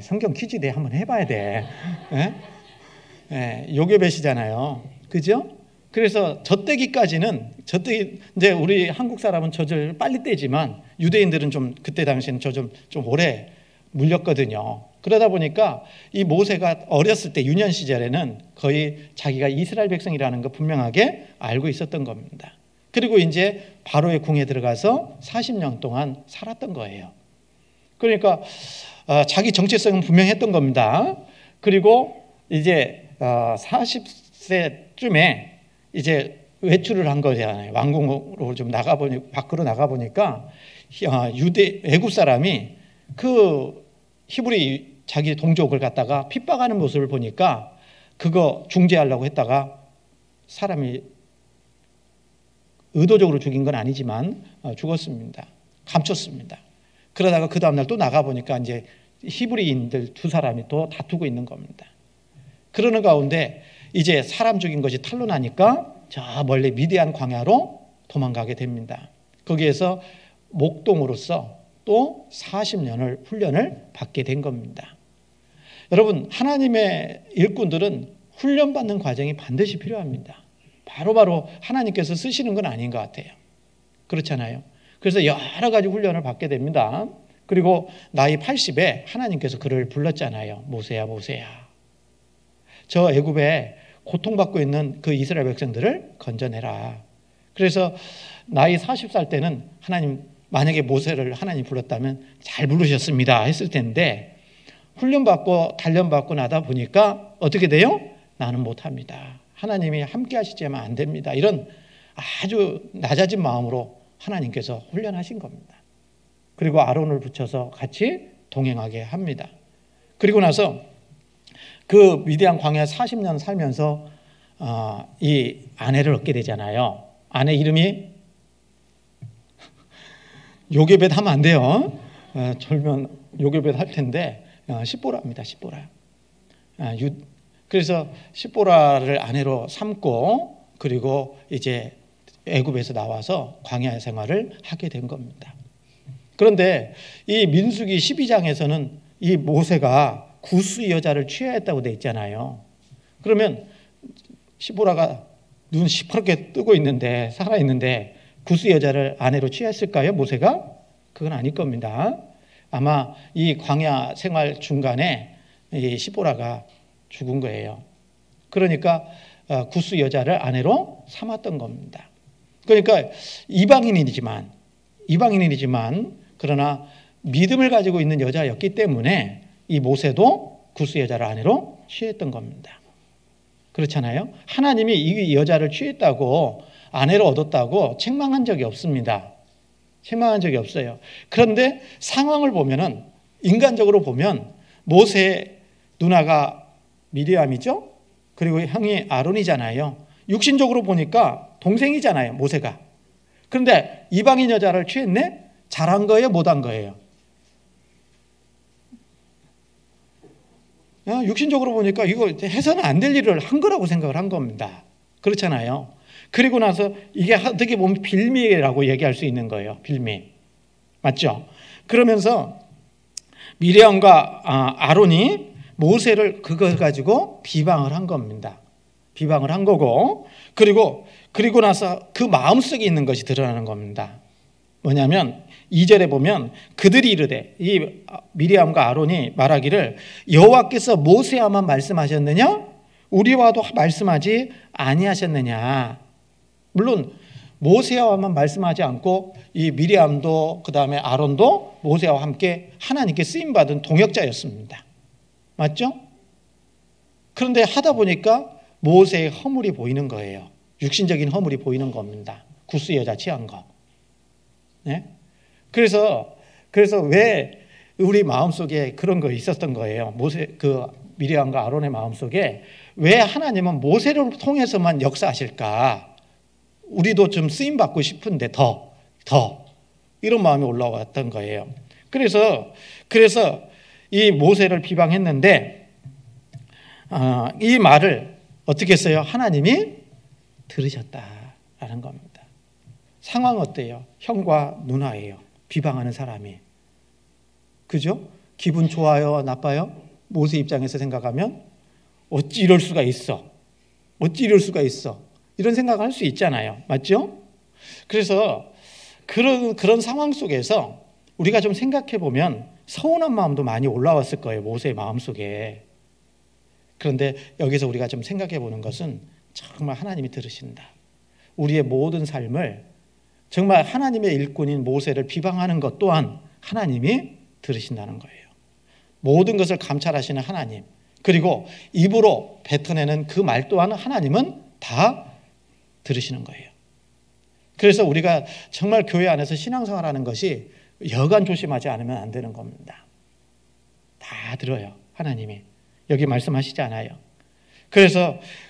성경 퀴즈 대 한번 해봐야 돼. 요괴벳이잖아요. 그죠? 그래서 젖대기까지는, 이제 우리 한국 사람은 젖을 빨리 떼지만 유대인들은 좀 그때 당시에는 좀 오래 물렸거든요. 그러다 보니까 이 모세가 어렸을 때 유년 시절에는 거의 자기가 이스라엘 백성이라는 거 분명하게 알고 있었던 겁니다. 그리고 이제 바로의 궁에 들어가서 40년 동안 살았던 거예요. 그러니까 자기 정체성은 분명했던 겁니다. 그리고 이제 40세쯤에 이제 외출을 한 거잖아요. 왕궁으로 좀 밖으로 나가보니까 애굽 사람이 그 히브리 자기 동족을 갖다가 핍박하는 모습을 보니까 그거 중재하려고 했다가 사람이 의도적으로 죽인 건 아니지만 죽었습니다. 감췄습니다. 그러다가 그 다음날 또 나가보니까 이제 히브리인들 두 사람이 또 다투고 있는 겁니다. 그러는 가운데 이제 사람 죽인 것이 탄로나니까 저 멀리 미디안 광야로 도망가게 됩니다. 거기에서 목동으로서 또 40년을 훈련을 받게 된 겁니다. 여러분, 하나님의 일꾼들은 훈련받는 과정이 반드시 필요합니다. 바로바로 하나님께서 쓰시는 건 아닌 것 같아요. 그렇잖아요. 그래서 여러 가지 훈련을 받게 됩니다. 그리고 나이 80에 하나님께서 그를 불렀잖아요. 모세야, 모세야. 저 애굽에 고통받고 있는 그 이스라엘 백성들을 건져내라. 그래서 나이 40살 때는 하나님, 만약에 모세를 하나님 불렀다면 잘 부르셨습니다 했을 텐데, 훈련받고 단련받고 나다 보니까 어떻게 돼요? 나는 못합니다. 하나님이 함께 하시지만 안 됩니다. 이런 아주 낮아진 마음으로 하나님께서 훈련하신 겁니다. 그리고 아론을 붙여서 같이 동행하게 합니다. 그리고 나서 그 미디안 광야 40년 살면서 이 아내를 얻게 되잖아요. 아내 이름이 요게벳 하면 안 돼요. 졸면 요게벳 할 텐데 십보라입니다. 십보라. 그래서 십보라를 아내로 삼고 그리고 이제 애굽에서 나와서 광야 생활을 하게 된 겁니다. 그런데 이 민수기 12장에서는 이 모세가 구스 여자를 취하였다고 돼 있잖아요. 그러면 십보라가 눈 시퍼렇게 뜨고 있는데 살아있는데 구스 여자를 아내로 취했을까요? 모세가? 그건 아닐 겁니다. 아마 이 광야 생활 중간에 이 십보라가 죽은 거예요. 그러니까 구스 여자를 아내로 삼았던 겁니다. 그러니까 이방인이지만 그러나 믿음을 가지고 있는 여자였기 때문에 이 모세도 구스 여자를 아내로 취했던 겁니다. 그렇잖아요. 하나님이 이 여자를 취했다고 아내로 얻었다고 책망한 적이 없습니다. 책망한 적이 없어요. 그런데 상황을 보면은 인간적으로 보면 모세의 누나가 미리암이죠. 그리고 형이 아론이잖아요. 육신적으로 보니까 동생이잖아요. 모세가. 그런데 이방인 여자를 취했네? 잘한 거예요? 못한 거예요? 육신적으로 보니까 이거 해서는 안 될 일을 한 거라고 생각을 한 겁니다. 그렇잖아요. 그리고 나서 이게 어떻게 보면 빌미라고 얘기할 수 있는 거예요. 빌미. 맞죠? 그러면서 미리암과 아론이 모세를 그걸 가지고 비방을 한 겁니다. 비방을 한 거고 그리고 나서 그 마음속에 있는 것이 드러나는 겁니다. 뭐냐면 2절에 보면 그들이 이르되 이 미리암과 아론이 말하기를 여호와께서 모세와만 말씀하셨느냐? 우리와도 말씀하지 아니하셨느냐? 물론 모세와만 말씀하지 않고 이 미리암도 그다음에 아론도 모세와 함께 하나님께 쓰임받은 동역자였습니다. 맞죠? 그런데 하다 보니까 모세의 허물이 보이는 거예요. 육신적인 허물이 보이는 겁니다. 구스 여자 취한 거. 네? 그래서 왜 우리 마음속에 그런 거 있었던 거예요. 미리암과 아론의 마음속에 왜 하나님은 모세를 통해서만 역사하실까? 우리도 좀 쓰임 받고 싶은데 더 이런 마음이 올라왔던 거예요. 그래서 이 모세를 비방했는데 이 말을 어떻게 했어요? 하나님이 들으셨다라는 겁니다. 상황 어때요? 형과 누나예요. 비방하는 사람이. 그죠? 기분 좋아요? 나빠요? 모세 입장에서 생각하면 어찌 이럴 수가 있어? 이런 생각을 할 수 있잖아요. 맞죠? 그래서 그런 상황 속에서 우리가 좀 생각해 보면 서운한 마음도 많이 올라왔을 거예요. 모세의 마음속에. 그런데 여기서 우리가 좀 생각해 보는 것은 정말 하나님이 들으신다. 우리의 모든 삶을 정말 하나님의 일꾼인 모세를 비방하는 것 또한 하나님이 들으신다는 거예요. 모든 것을 감찰하시는 하나님, 그리고 입으로 뱉어내는 그 말 또한 하나님은 다 들으시는 거예요. 그래서 우리가 정말 교회 안에서 신앙생활하는 것이 여간 조심하지 않으면 안 되는 겁니다. 다 들어요. 하나님이. 여기 말씀하시지 않아요.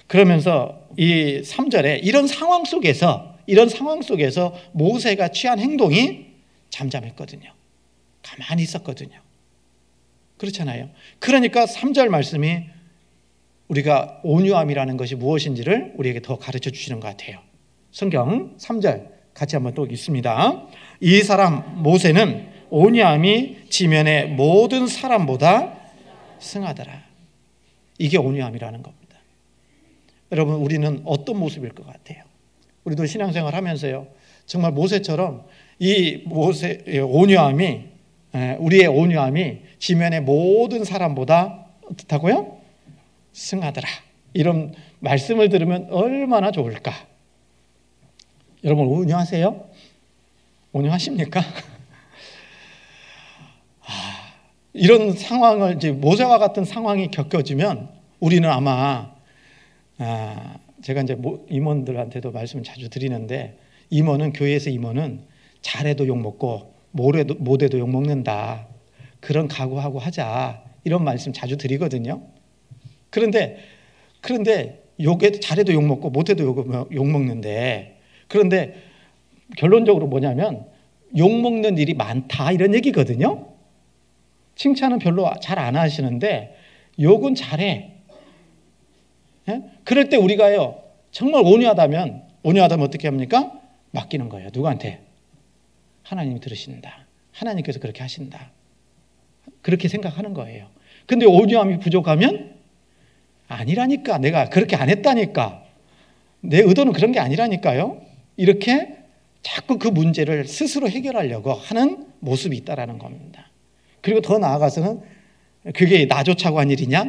그러면서 이 3절에 이런 상황 속에서 모세가 취한 행동이 잠잠했거든요. 가만히 있었거든요. 그렇잖아요. 그러니까 3절 말씀이 우리가 온유함이라는 것이 무엇인지를 우리에게 더 가르쳐 주시는 것 같아요. 성경 3절 같이 한번 또 읽습니다. 이 사람 모세는 온유함이 지면의 모든 사람보다 승하더라. 이게 온유함이라는 겁니다. 여러분, 우리는 어떤 모습일 것 같아요? 우리도 신앙생활 하면서요, 정말 모세처럼 이 모세의 온유함이, 우리의 온유함이 지면의 모든 사람보다 어떻다고요? 승하더라. 이런 말씀을 들으면 얼마나 좋을까? 여러분, 온유하세요? 온유하십니까? 이런 상황을, 이제 모세와 같은 상황이 겪어지면 우리는 아마, 제가 이제 임원들한테도 말씀을 자주 드리는데, 교회에서 임원은 잘해도 욕먹고 못해도 욕먹는다. 그런 각오하고 하자. 이런 말씀 자주 드리거든요. 그런데 잘해도 욕먹고 못해도 욕먹는데, 그런데 결론적으로 뭐냐면 욕먹는 일이 많다 이런 얘기거든요. 칭찬은 별로 잘 안 하시는데 욕은 잘해. 예? 그럴 때 우리가요 정말 온유하다면 어떻게 합니까? 맡기는 거예요. 누구한테? 하나님이 들으신다. 하나님께서 그렇게 하신다. 그렇게 생각하는 거예요. 근데 온유함이 부족하면 아니라니까. 내가 그렇게 안 했다니까. 내 의도는 그런 게 아니라니까요. 이렇게 자꾸 그 문제를 스스로 해결하려고 하는 모습이 있다라는 겁니다. 그리고 더 나아가서는 그게 나조차고 한 일이냐?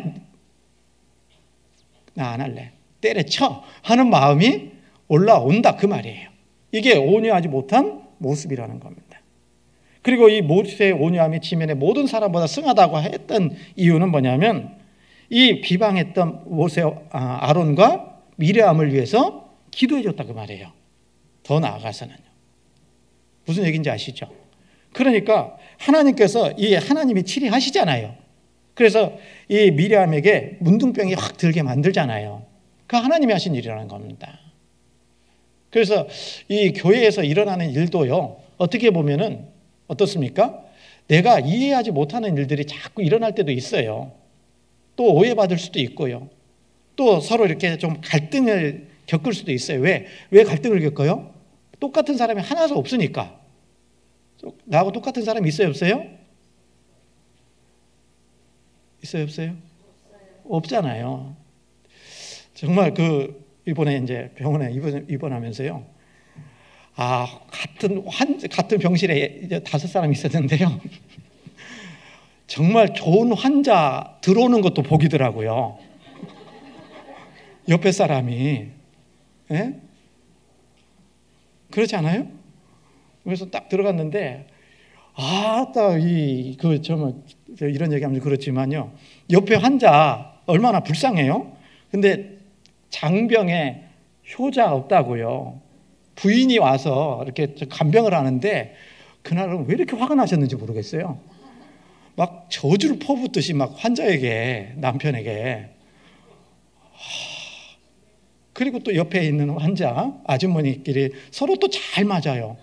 나 안 할래. 때려쳐 하는 마음이 올라온다 그 말이에요. 이게 온유하지 못한 모습이라는 겁니다. 그리고 이 모세의 온유함이 지면의 모든 사람보다 승하다고 했던 이유는 뭐냐면 이 비방했던 모세 아론과 미르암을 위해서 기도해 줬다 그 말이에요. 더 나아가서는요. 무슨 얘기인지 아시죠? 그러니까 하나님께서 이 하나님이 치리하시잖아요. 그래서 이 미리암에게 문둥병이 확 들게 만들잖아요. 그 하나님이 하신 일이라는 겁니다. 그래서 이 교회에서 일어나는 일도요. 어떻게 보면은 어떻습니까? 내가 이해하지 못하는 일들이 자꾸 일어날 때도 있어요. 또 오해받을 수도 있고요. 또 서로 이렇게 좀 갈등을 겪을 수도 있어요. 왜 갈등을 겪어요? 똑같은 사람이 하나도 없으니까. 나하고 똑같은 사람이 있어요, 없어요? 있어요, 없어요? 없잖아요. 정말 이번에 이제 병원에 입원하면서요. 같은 병실에 이제 5사람이 있었는데요. 정말 좋은 환자 들어오는 것도 복이더라고요. 옆에 사람이. 예? 그렇지 않아요? 그래서 딱 들어갔는데, 이런 얘기하면 그렇지만요. 옆에 환자 얼마나 불쌍해요? 근데 장병에 효자 없다고요. 부인이 와서 이렇게 간병을 하는데, 그날은 왜 이렇게 화가 나셨는지 모르겠어요. 막 저주를 퍼붓듯이 막 환자에게, 남편에게. 그리고 또 옆에 있는 환자, 아주머니끼리 서로 또 잘 맞아요.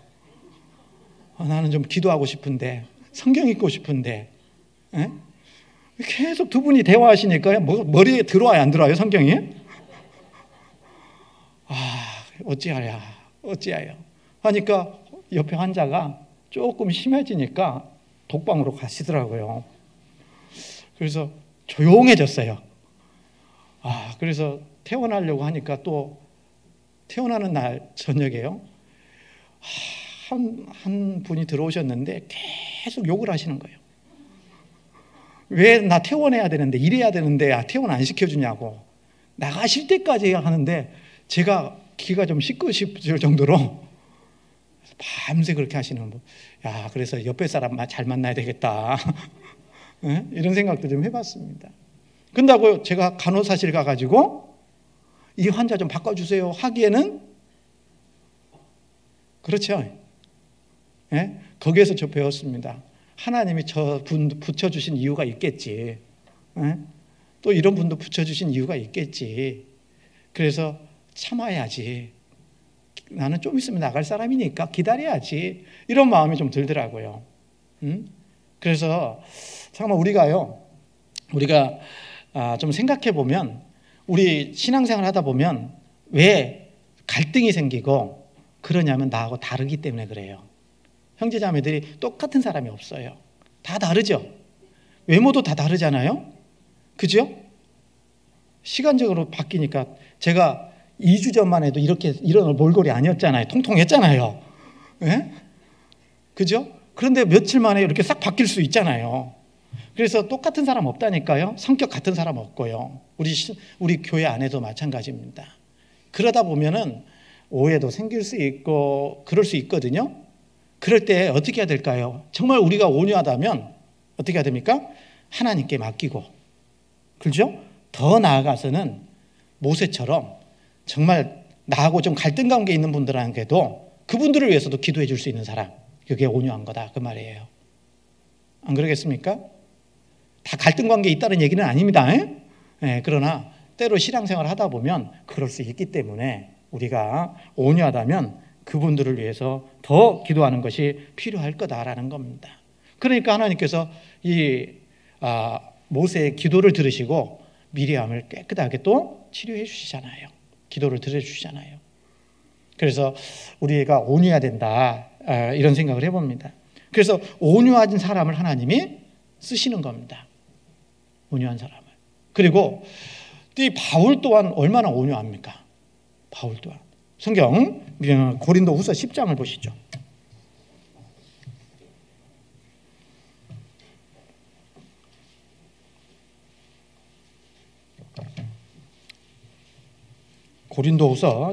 나는 좀 기도하고 싶은데, 성경 읽고 싶은데, 에? 계속 두 분이 대화하시니까 머리에 들어와요, 안 들어와요, 성경이? 어찌하여 하니까 옆에 환자가 조금 심해지니까 독방으로 가시더라고요. 그래서 조용해졌어요. 그래서 퇴원하려고 하니까 또 퇴원하는 날 저녁에요. 한 분이 들어오셨는데 계속 욕을 하시는 거예요. 왜 나 퇴원해야 되는데, 일해야 되는데 퇴원 안 시켜주냐고. 나가실 때까지 하는데 제가 기가 좀 시끄러질 정도로 밤새 그렇게 하시는 분. 그래서 옆에 사람 잘 만나야 되겠다. 이런 생각도 좀 해봤습니다. 근다고 제가 간호사실 가가지고 이 환자 좀 바꿔주세요 하기에는 그렇죠. 예? 거기에서 저 배웠습니다. 하나님이 저 분 붙여주신 이유가 있겠지. 예? 또 이런 분도 붙여주신 이유가 있겠지. 그래서 참아야지. 나는 좀 있으면 나갈 사람이니까 기다려야지. 이런 마음이 좀 들더라고요. 그래서 정말 우리가 좀 생각해 보면, 우리 신앙생활 하다 보면 왜 갈등이 생기고 그러냐면 나하고 다르기 때문에 그래요. 형제자매들이 똑같은 사람이 없어요. 다 다르죠. 외모도 다 다르잖아요. 그죠? 시간적으로 바뀌니까, 제가 2주 전만 해도 이런 몰골이 아니었잖아요. 통통했잖아요. 예? 그죠? 그런데 며칠 만에 이렇게 싹 바뀔 수 있잖아요. 그래서 똑같은 사람 없다니까요. 성격 같은 사람 없고요. 우리 교회 안에도 마찬가지입니다. 그러다 보면은 오해도 생길 수 있고 그럴 수 있거든요. 그럴 때 어떻게 해야 될까요? 정말 우리가 온유하다면 어떻게 해야 됩니까? 하나님께 맡기고, 그렇죠? 더 나아가서는 모세처럼 정말 나하고 좀 갈등 관계에 있는 분들에게도 그분들을 위해서도 기도해 줄 수 있는 사람, 그게 온유한 거다 그 말이에요. 안 그러겠습니까? 다 갈등 관계에 있다는 얘기는 아닙니다. 그러나 때로 신앙생활을 하다 보면 그럴 수 있기 때문에 우리가 온유하다면 그분들을 위해서 더 기도하는 것이 필요할 거다라는 겁니다. 그러니까 하나님께서 이 모세의 기도를 들으시고 미리암을 깨끗하게 또 치료해 주시잖아요. 기도를 들어주시잖아요. 그래서 우리가 온유해야 된다, 이런 생각을 해봅니다. 그래서 온유한 사람을 하나님이 쓰시는 겁니다. 온유한 사람을. 그리고 이 바울 또한 얼마나 온유합니까? 바울 또한. 성경 고린도후서 10장을 보시죠. 고린도후서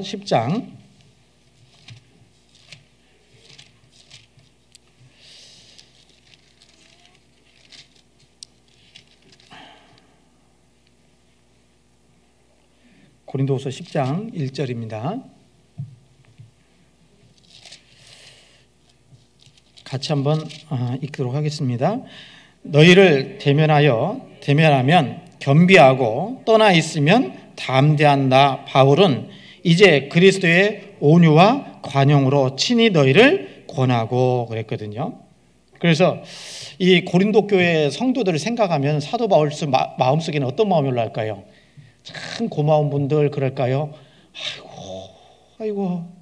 10장 1절입니다. 같이 한번 읽도록 하겠습니다. 너희를 대면하면 겸비하고 떠나 있으면 담대한 나 바울은 이제 그리스도의 온유와 관용으로 친히 너희를 권하고 그랬거든요. 그래서 이 고린도 교회 성도들을 생각하면 사도 바울 마음속에는 어떤 마음이 올라올까요? 참 고마운 분들 그럴까요? 아이고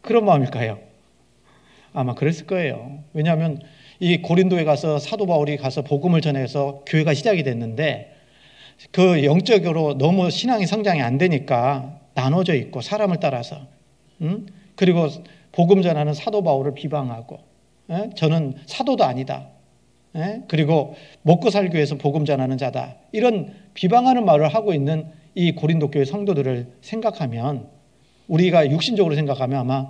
그런 마음일까요? 아마 그랬을 거예요. 왜냐하면 이 고린도에 가서 사도 바울이 가서 복음을 전해서 교회가 시작이 됐는데 그 영적으로 너무 신앙이 성장이 안 되니까 나눠져 있고 사람을 따라서 그리고 복음 전하는 사도 바울을 비방하고 저는 사도도 아니다. 그리고 먹고 살기 위해서 복음 전하는 자다. 이런 비방하는 말을 하고 있는 이 고린도 교회 성도들을 생각하면 우리가 육신적으로 생각하면 아마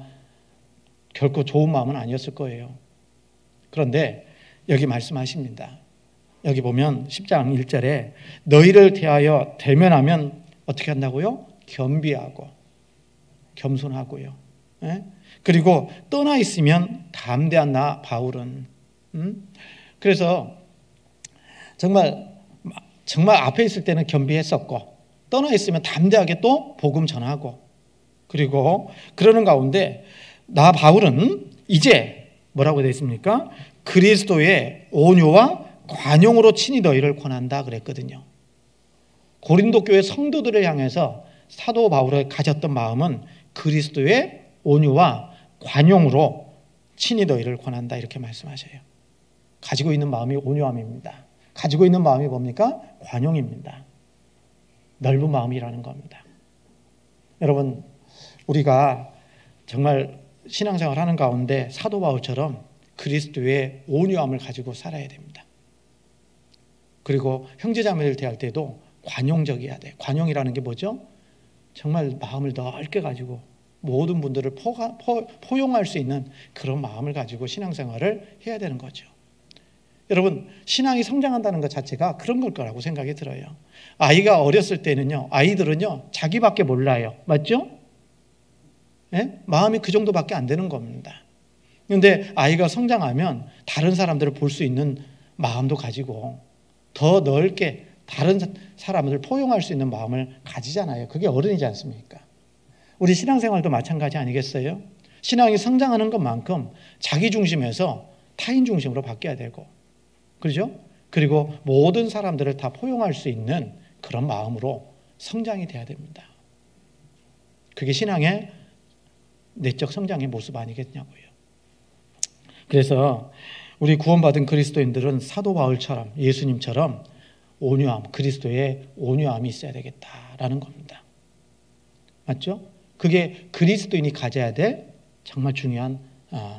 결코 좋은 마음은 아니었을 거예요. 그런데 여기 말씀하십니다. 여기 보면 10장 1절에 너희를 대하여 대면하면 어떻게 한다고요? 겸비하고 겸손하고요. 그리고 떠나 있으면 담대한 나 바울은 그래서 정말 앞에 있을 때는 겸비했었고 떠나 있으면 담대하게 또 복음 전하고 그리고 그러는 가운데 나 바울은 이제 뭐라고 되어 있습니까? 그리스도의 온유와 관용으로 친히 너희를 권한다 그랬거든요. 고린도 교회 성도들을 향해서 사도 바울이 가졌던 마음은 그리스도의 온유와 관용으로 친히 너희를 권한다 이렇게 말씀하셔요. 가지고 있는 마음이 온유함입니다. 가지고 있는 마음이 뭡니까? 관용입니다. 넓은 마음이라는 겁니다. 여러분 우리가 정말 신앙생활 하는 가운데 사도 바울처럼 그리스도의 온유함을 가지고 살아야 됩니다. 그리고 형제자매를 대할 때도 관용적이어야 돼. 관용이라는 게 뭐죠? 정말 마음을 넓게 가지고 모든 분들을 포용할 수 있는 그런 마음을 가지고 신앙생활을 해야 되는 거죠. 여러분 신앙이 성장한다는 것 자체가 그런 걸 거라고 생각이 들어요. 아이가 어렸을 때는요, 아이들은요 자기밖에 몰라요. 맞죠? 마음이 그 정도밖에 안 되는 겁니다. 그런데 아이가 성장하면 다른 사람들을 볼 수 있는 마음도 가지고 더 넓게 다른 사람들을 포용할 수 있는 마음을 가지잖아요. 그게 어른이지 않습니까? 우리 신앙생활도 마찬가지 아니겠어요? 신앙이 성장하는 것만큼 자기 중심에서 타인 중심으로 바뀌어야 되고 그렇죠? 그리고 모든 사람들을 다 포용할 수 있는 그런 마음으로 성장이 돼야 됩니다. 그게 신앙의 내적 성장의 모습 아니겠냐고요. 그래서 우리 구원받은 그리스도인들은 사도 바울처럼 예수님처럼 온유함, 그리스도의 온유함이 있어야 되겠다라는 겁니다. 맞죠? 그게 그리스도인이 가져야 될 정말 중요한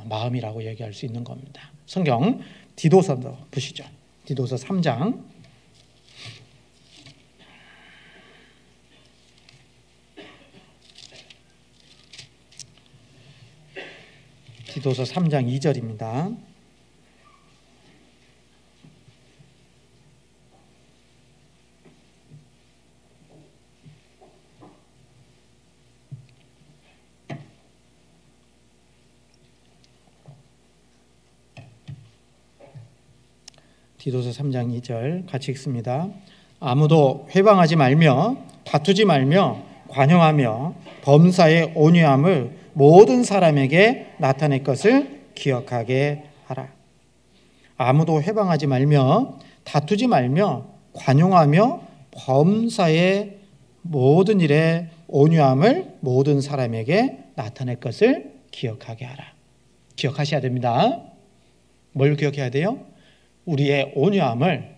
마음이라고 얘기할 수 있는 겁니다. 성경 디도서도 보시죠. 디도서 3장 디도서 3장 2절입니다. 디도서 3장 2절 같이 읽습니다. 아무도 회방하지 말며 다투지 말며 관용하며 범사의 온유함을 모든 사람에게 나타낼 것을 기억하게 하라. 아무도 회방하지 말며 다투지 말며 관용하며 범사의 모든 일에 온유함을 모든 사람에게 나타낼 것을 기억하게 하라. 기억하셔야 됩니다. 뭘 기억해야 돼요? 우리의 온유함을,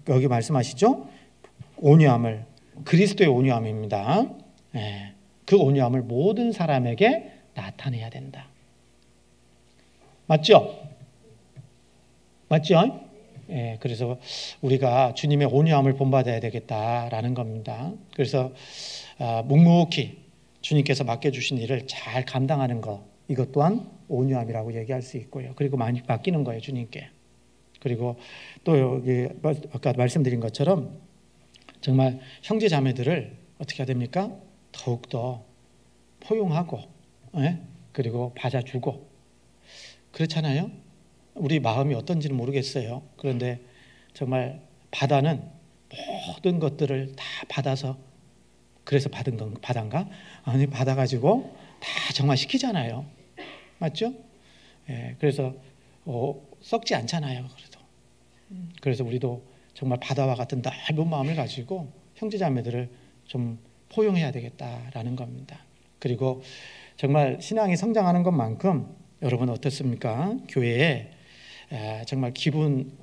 여기 말씀하시죠? 온유함을, 그리스도의 온유함입니다. 그 온유함을 모든 사람에게 나타내야 된다. 맞죠? 맞죠? 그래서 우리가 주님의 온유함을 본받아야 되겠다라는 겁니다. 그래서 묵묵히 주님께서 맡겨주신 일을 잘 감당하는 것, 이것 또한 온유함이라고 얘기할 수 있고요. 그리고 많이 맡기는 거예요, 주님께. 그리고 또 여기 아까 말씀드린 것처럼 정말 형제 자매들을 어떻게 해야 됩니까? 더욱더 포용하고, 그리고 받아주고, 그렇잖아요. 우리 마음이 어떤지는 모르겠어요. 그런데 정말 바다는 모든 것들을 다 받아서, 그래서 바다인가? 아니, 받아가지고 다 정화시키잖아요. 맞죠? 그래서 썩지 않잖아요. 그래서 우리도 정말 바다와 같은 넓은 마음을 가지고 형제자매들을 좀 포용해야 되겠다라는 겁니다. 그리고 정말 신앙이 성장하는 것만큼 여러분 어떻습니까? 교회에 정말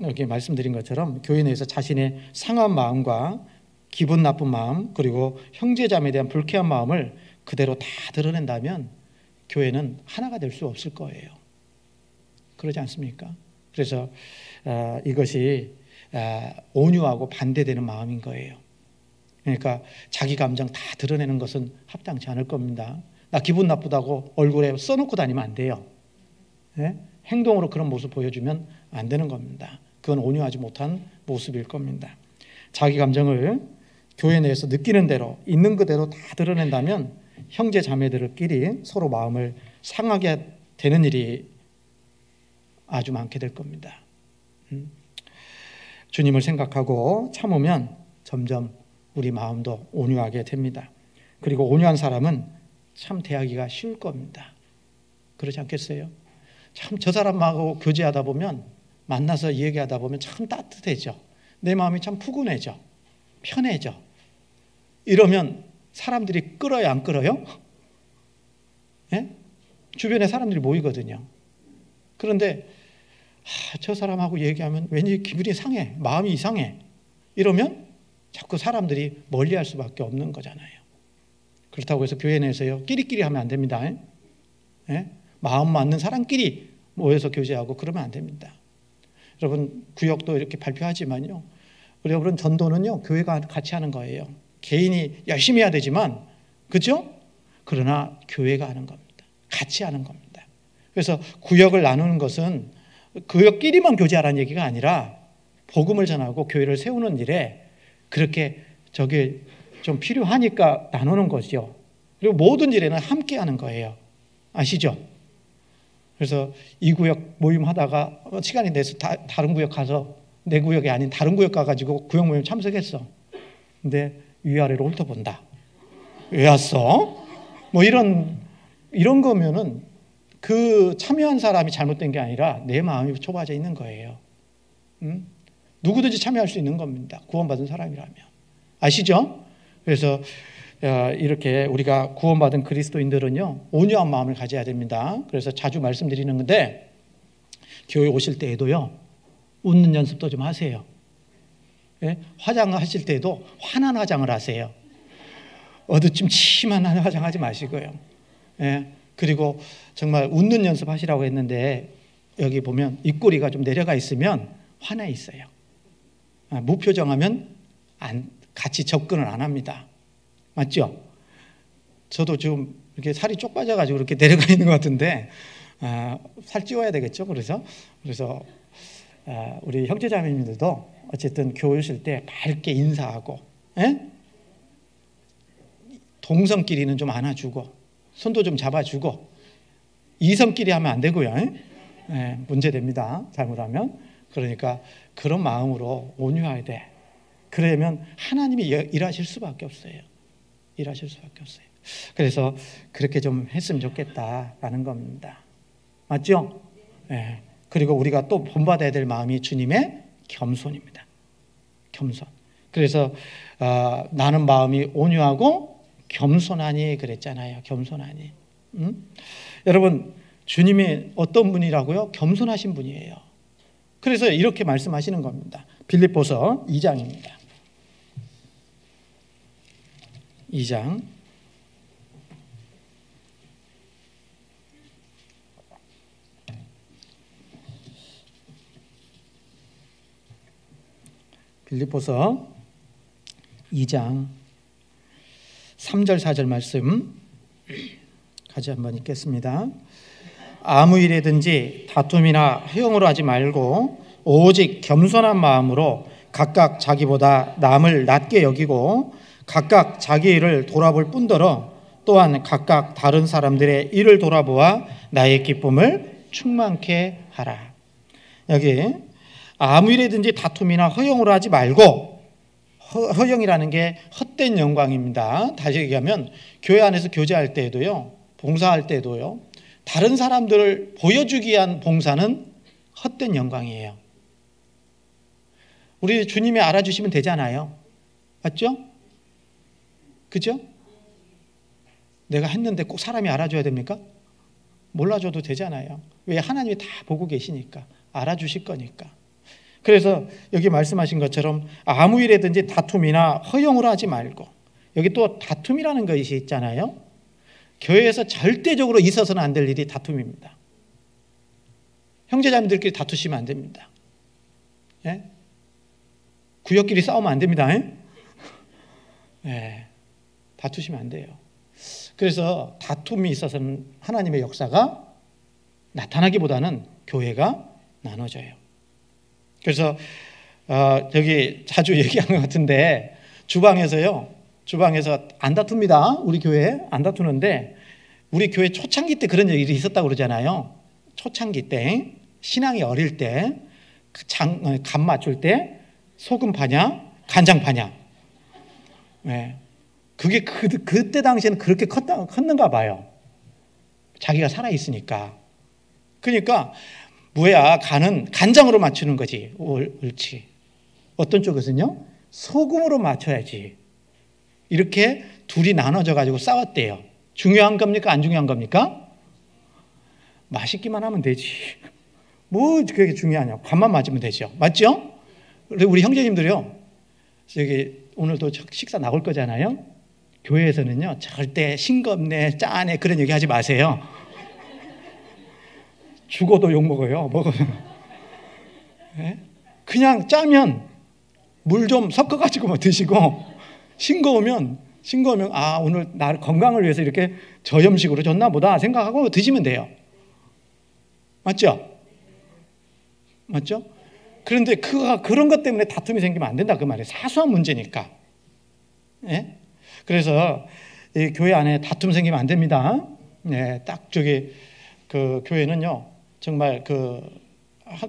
여기 말씀드린 것처럼 교회 내에서 자신의 상한 마음과 기분 나쁜 마음, 그리고 형제자매에 대한 불쾌한 마음을 그대로 다 드러낸다면 교회는 하나가 될 수 없을 거예요. 그러지 않습니까? 그래서 이것이 온유하고 반대되는 마음인 거예요. 그러니까 자기 감정 다 드러내는 것은 합당치 않을 겁니다. 나 기분 나쁘다고 얼굴에 써놓고 다니면 안 돼요. 행동으로 그런 모습 보여주면 안 되는 겁니다. 그건 온유하지 못한 모습일 겁니다. 자기 감정을 교회 내에서 느끼는 대로, 있는 그대로 다 드러낸다면 형제 자매들끼리 서로 마음을 상하게 되는 일이 아주 많게 될 겁니다. 주님을 생각하고 참으면 점점 우리 마음도 온유하게 됩니다. 그리고 온유한 사람은 참 대하기가 쉬울 겁니다. 그렇지 않겠어요? 참 저 사람하고 교제하다 보면, 만나서 얘기하다 보면 참 따뜻해져. 내 마음이 참 푸근해져. 편해져. 이러면 사람들이 끌어요, 안 끌어요? 주변에 사람들이 모이거든요. 그런데 저 사람하고 얘기하면 왠지 기분이 상해, 마음이 이상해. 이러면 자꾸 사람들이 멀리할 수밖에 없는 거잖아요. 그렇다고 해서 교회 내에서요, 끼리끼리 하면 안 됩니다. 마음 맞는 사람끼리 모여서 교제하고 그러면 안 됩니다. 여러분, 구역도 이렇게 발표하지만요, 우리 여러분, 전도는요 교회가 같이 하는 거예요. 개인이 열심히 해야 되지만, 그죠? 그러나 교회가 하는 겁니다. 같이 하는 겁니다. 그래서 구역을 나누는 것은 구역끼리만 교제하라는 얘기가 아니라 복음을 전하고 교회를 세우는 일에 그렇게 저게 좀 필요하니까 나누는 것이요. 그리고 모든 일에는 함께 하는 거예요. 아시죠? 그래서 이 구역 모임 하다가 시간이 돼서 다른 구역 가서, 내 구역이 아닌 다른 구역 가가지고 구역 모임 참석했어. 근데 위아래로 훑어본다. 왜 왔어? 뭐 이런 거면은 그 참여한 사람이 잘못된 게 아니라 내 마음이 좁아져 있는 거예요. 누구든지 참여할 수 있는 겁니다. 구원받은 사람이라면. 아시죠? 그래서 이렇게 우리가 구원받은 그리스도인들은요, 온유한 마음을 가져야 됩니다. 그래서 자주 말씀드리는 건데, 교회 오실 때에도요, 웃는 연습도 좀 하세요. 화장하실 때도 환한 화장을 하세요. 어두침침한 화장하지 마시고요. 그리고 정말 웃는 연습하시라고 했는데, 여기 보면 입꼬리가 좀 내려가 있으면 화내 있어요. 무표정하면 같이 접근을 안 합니다. 맞죠? 저도 지금 이렇게 살이 쪽 빠져가지고 이렇게 내려가 있는 것 같은데, 살 찌워야 되겠죠? 그래서 우리 형제자매님들도 어쨌든 교회 오실 때 밝게 인사하고, 동성끼리는 좀 안아주고, 손도 좀 잡아주고, 이성끼리 하면 안 되고요. 문제됩니다. 잘못하면. 그러니까 그런 마음으로 온유해야 돼. 그러면 하나님이 일하실 수밖에 없어요. 일하실 수밖에 없어요. 그래서 그렇게 좀 했으면 좋겠다라는 겁니다. 맞죠? 예. 그리고 우리가 또 본받아야 될 마음이 주님의 겸손입니다. 겸손. 그래서 나는 마음이 온유하고 겸손하니 그랬잖아요. 겸손하니. 여러분, 주님이 어떤 분이라고요? 겸손하신 분이에요. 그래서 이렇게 말씀하시는 겁니다. 빌립보서 2장입니다. 2장. 빌립보서 2장 3절 4절 말씀 같이 한번 읽겠습니다. 아무 일에든지 다툼이나 허용으로 하지 말고 오직 겸손한 마음으로 각각 자기보다 남을 낮게 여기고 각각 자기 일을 돌아볼 뿐더러 또한 각각 다른 사람들의 일을 돌아보아 나의 기쁨을 충만케 하라. 여기 아무 일에든지 다툼이나 허용으로 하지 말고, 허용이라는 게 헛된 영광입니다. 다시 얘기하면 교회 안에서 교제할 때에도요, 봉사할 때도요, 다른 사람들을 보여주기 위한 봉사는 헛된 영광이에요. 우리 주님이 알아주시면 되잖아요. 맞죠? 그죠? 내가 했는데 꼭 사람이 알아줘야 됩니까? 몰라줘도 되잖아요. 왜? 하나님이 다 보고 계시니까, 알아주실 거니까. 그래서 여기 말씀하신 것처럼 아무 일에든지 다툼이나 허용으로 하지 말고, 여기 또 다툼이라는 것이 있잖아요. 교회에서 절대적으로 있어서는 안 될 일이 다툼입니다. 형제자매들끼리 다투시면 안 됩니다. 예? 구역끼리 싸우면 안 됩니다. 예? 다투시면 안 돼요. 그래서 다툼이 있어서는 하나님의 역사가 나타나기보다는 교회가 나눠져요. 그래서 여기 자주 얘기하는 것 같은데, 주방에서 안 다툽니다. 우리 교회 안 다투는데, 우리 교회 초창기 때 그런 일이 있었다고 그러잖아요. 초창기 때, 신앙이 어릴 때, 간 맞출 때 소금 파냐 간장 파냐. 네. 그게 그때 당시에는 그렇게 컸는가 봐요. 자기가 살아있으니까. 그러니까 뭐야, 간은 간장으로 맞추는 거지. 옳지. 어떤 쪽에서는요, 소금으로 맞춰야지. 이렇게 둘이 나눠져 가지고 싸웠대요. 중요한 겁니까? 안 중요한 겁니까? 맛있기만 하면 되지. 뭐 그게 중요하냐. 간만 맞으면 되죠. 맞죠? 우리 형제님들이요, 저기 오늘도 식사 나올 거잖아요. 교회에서는요, 절대 싱겁네, 짜네 그런 얘기 하지 마세요. 죽어도 욕먹어요. 네? 그냥 짜면 물 좀 섞어가지고 뭐 드시고, 싱거우면 오늘 나 건강을 위해서 이렇게 저염식으로 줬나 보다 생각하고 드시면 돼요. 맞죠? 맞죠? 그런데 그런 것 때문에 다툼이 생기면 안 된다 그 말이에요. 사소한 문제니까. 네? 그래서 이 교회 안에 다툼 생기면 안 됩니다. 네, 딱 저기 그 교회는요, 정말 그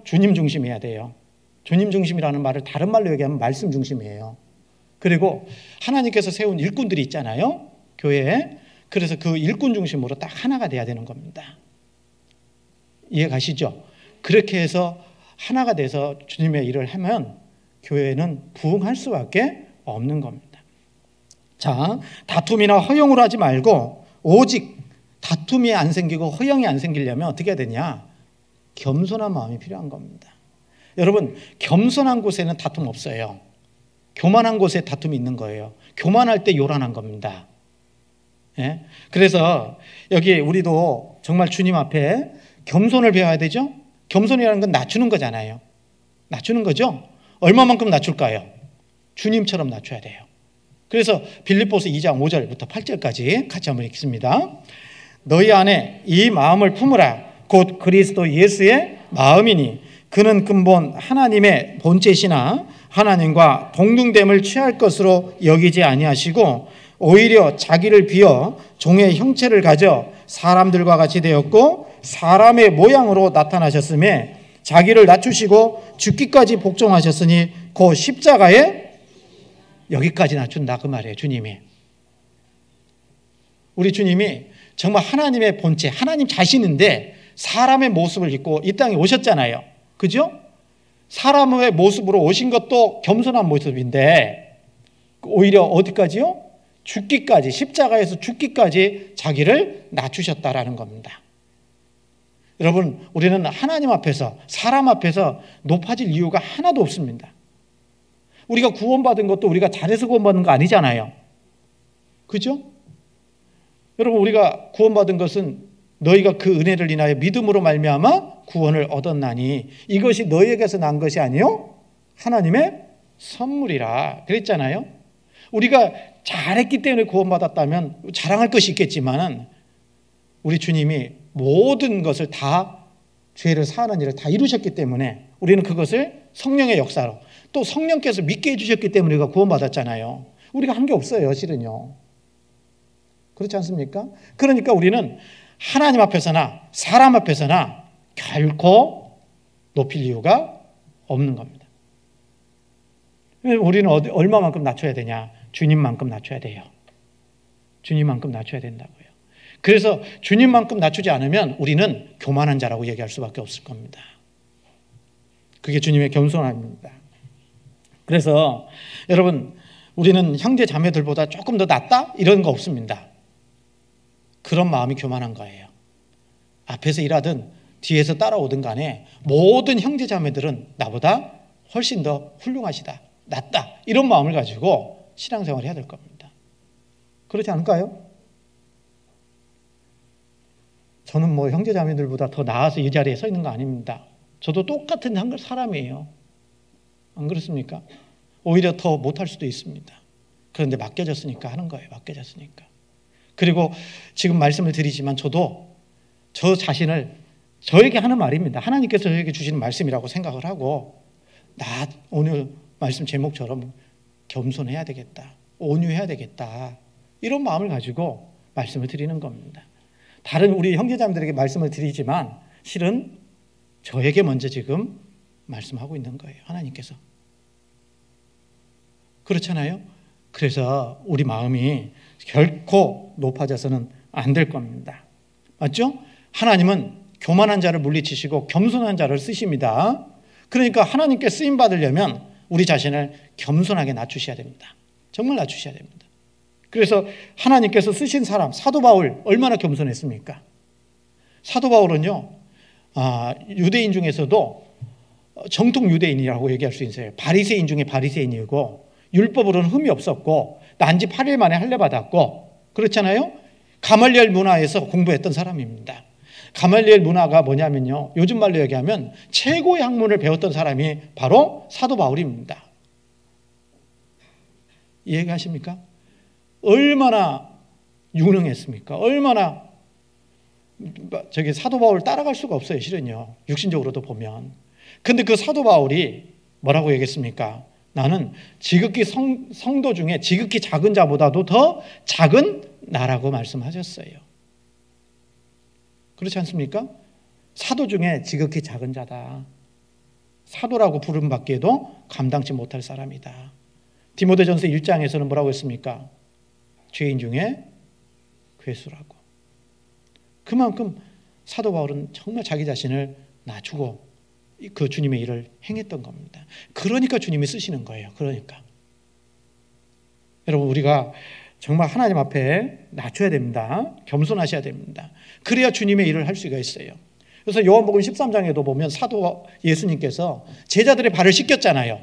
주님 중심이어야 돼요. 주님 중심이라는 말을 다른 말로 얘기하면 말씀 중심이에요. 그리고 하나님께서 세운 일꾼들이 있잖아요, 교회에. 그래서 그 일꾼 중심으로 딱 하나가 돼야 되는 겁니다. 이해 가시죠? 그렇게 해서 하나가 돼서 주님의 일을 하면 교회는 부흥할 수밖에 없는 겁니다. 자, 다툼이나 허용으로 하지 말고, 오직 다툼이 안 생기고 허용이 안 생기려면 어떻게 해야 되냐? 겸손한 마음이 필요한 겁니다. 여러분, 겸손한 곳에는 다툼 없어요. 교만한 곳에 다툼이 있는 거예요. 교만할 때 요란한 겁니다. 예? 그래서 여기 우리도 정말 주님 앞에 겸손을 배워야 되죠. 겸손이라는 건 낮추는 거잖아요. 낮추는 거죠. 얼마만큼 낮출까요? 주님처럼 낮춰야 돼요. 그래서 빌립보서 2장 5절부터 8절까지 같이 한번 읽습니다. 너희 안에 이 마음을 품으라. 곧 그리스도 예수의 마음이니 그는 근본 하나님의 본체시나 하나님과 동등됨을 취할 것으로 여기지 아니하시고 오히려 자기를 비어 종의 형체를 가져 사람들과 같이 되었고 사람의 모양으로 나타나셨음에 자기를 낮추시고 죽기까지 복종하셨으니 그 십자가에 여기까지 낮춘다 그 말이에요. 주님이. 우리 주님이 정말 하나님의 본체, 하나님 자신인데 사람의 모습을 입고 이 땅에 오셨잖아요. 그죠? 사람의 모습으로 오신 것도 겸손한 모습인데 오히려 어디까지요? 죽기까지, 십자가에서 죽기까지 자기를 낮추셨다라는 겁니다. 여러분, 우리는 하나님 앞에서, 사람 앞에서 높아질 이유가 하나도 없습니다. 우리가 구원받은 것도 우리가 잘해서 구원받은 거 아니잖아요. 그죠? 여러분, 우리가 구원받은 것은 너희가 그 은혜를 인하여 믿음으로 말미암아 구원을 얻었나니 이것이 너희에게서 난 것이 아니요 하나님의 선물이라 그랬잖아요. 우리가 잘했기 때문에 구원받았다면 자랑할 것이 있겠지만 우리 주님이 모든 것을 다 죄를 사하는 일을 다 이루셨기 때문에 우리는 그것을 성령의 역사로 또 성령께서 믿게 해주셨기 때문에 우리가 구원받았잖아요. 우리가 한 게 없어요, 실은요. 그렇지 않습니까? 그러니까 우리는 하나님 앞에서나 사람 앞에서나 결코 높일 이유가 없는 겁니다. 우리는 얼마만큼 낮춰야 되냐? 주님만큼 낮춰야 돼요. 주님만큼 낮춰야 된다고요. 그래서 주님만큼 낮추지 않으면 우리는 교만한 자라고 얘기할 수밖에 없을 겁니다. 그게 주님의 겸손함입니다. 그래서 여러분, 우리는 형제 자매들보다 조금 더 낫다? 이런 거 없습니다. 그런 마음이 교만한 거예요. 앞에서 일하든 뒤에서 따라오든 간에 모든 형제 자매들은 나보다 훨씬 더 훌륭하시다, 낫다, 이런 마음을 가지고 신앙생활을 해야 될 겁니다. 그렇지 않을까요? 저는 뭐 형제 자매들보다 더 나아서 이 자리에 서 있는 거 아닙니다. 저도 똑같은 사람이에요. 안 그렇습니까? 오히려 더 못할 수도 있습니다. 그런데 맡겨졌으니까 하는 거예요. 맡겨졌으니까. 그리고 지금 말씀을 드리지만 저도 저 자신을 저에게 하는 말입니다. 하나님께서 저에게 주시는 말씀이라고 생각을 하고 나 오늘 말씀 제목처럼 겸손해야 되겠다, 온유해야 되겠다, 이런 마음을 가지고 말씀을 드리는 겁니다. 다른 우리 형제자매들에게 말씀을 드리지만 실은 저에게 먼저 지금 말씀하고 있는 거예요. 하나님께서. 그렇잖아요. 그래서 우리 마음이 결코 높아져서는 안 될 겁니다. 맞죠? 하나님은 교만한 자를 물리치시고 겸손한 자를 쓰십니다. 그러니까 하나님께 쓰임 받으려면 우리 자신을 겸손하게 낮추셔야 됩니다. 정말 낮추셔야 됩니다. 그래서 하나님께서 쓰신 사람, 사도 바울 얼마나 겸손했습니까? 사도 바울은요, 유대인 중에서도 정통 유대인이라고 얘기할 수 있어요. 바리새인 중에 바리새인이고 율법으로는 흠이 없었고 난지 8일 만에 할례 받았고, 그렇잖아요. 가말리엘 문화에서 공부했던 사람입니다. 가말리엘 문화가 뭐냐면요, 요즘 말로 얘기하면 최고의 학문을 배웠던 사람이 바로 사도 바울입니다. 이해가십니까? 얼마나 유능했습니까? 얼마나 사도 바울 따라갈 수가 없어요, 실은요. 육신적으로도 보면. 근데 그 사도 바울이 뭐라고 얘기했습니까? 나는 지극히 성도 중에 지극히 작은 자보다도 더 작은 나라고 말씀하셨어요. 그렇지 않습니까? 사도 중에 지극히 작은 자다. 사도라고 부름받기에도 감당치 못할 사람이다. 디모데전서 1장에서는 뭐라고 했습니까? 죄인 중에 괴수라고. 그만큼 사도 바울은 정말 자기 자신을 낮추고 그 주님의 일을 행했던 겁니다. 그러니까 주님이 쓰시는 거예요. 그러니까 여러분, 우리가 정말 하나님 앞에 낮춰야 됩니다. 겸손하셔야 됩니다. 그래야 주님의 일을 할 수가 있어요. 그래서 요한복음 13장에도 보면 사도 예수님께서 제자들의 발을 씻겼잖아요.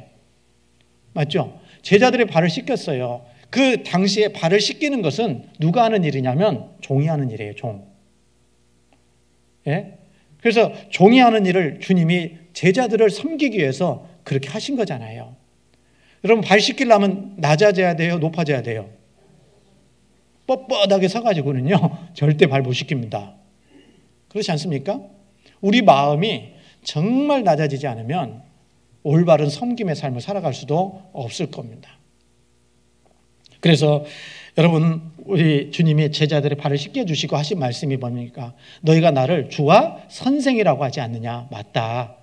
맞죠? 제자들의 발을 씻겼어요. 그 당시에 발을 씻기는 것은 누가 하는 일이냐면 종이 하는 일이에요. 종. 예? 그래서 종이 하는 일을 주님이 제자들을 섬기기 위해서 그렇게 하신 거잖아요. 여러분, 발 씻기려면 낮아져야 돼요? 높아져야 돼요? 뻣뻣하게 서가지고는요 절대 발 못 씻깁니다. 그렇지 않습니까? 우리 마음이 정말 낮아지지 않으면 올바른 섬김의 삶을 살아갈 수도 없을 겁니다. 그래서 여러분, 우리 주님이 제자들의 발을 씻겨주시고 하신 말씀이 뭡니까? 너희가 나를 주와 선생이라고 하지 않느냐? 맞다.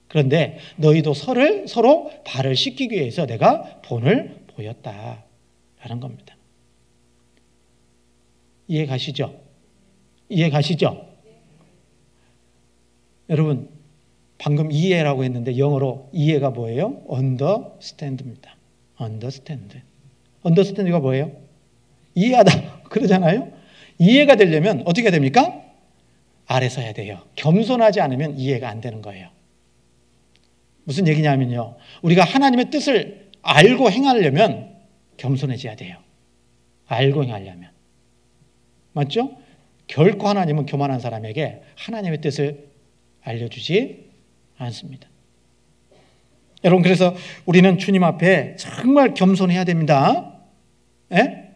그런데 너희도 서로 발을 씻기기 위해서 내가 본을 보였다라는 겁니다. 이해 가시죠? 이해 가시죠? 여러분, 방금 이해라고 했는데 영어로 이해가 뭐예요? understand입니다. understand. understand가 뭐예요? 이해하다 그러잖아요. 이해가 되려면 어떻게 해야 됩니까? 아래서 해야 돼요. 겸손하지 않으면 이해가 안 되는 거예요. 무슨 얘기냐면요, 우리가 하나님의 뜻을 알고 행하려면 겸손해져야 돼요. 알고 행하려면. 맞죠? 결코 하나님은 교만한 사람에게 하나님의 뜻을 알려주지 않습니다. 여러분, 그래서 우리는 주님 앞에 정말 겸손해야 됩니다. 예?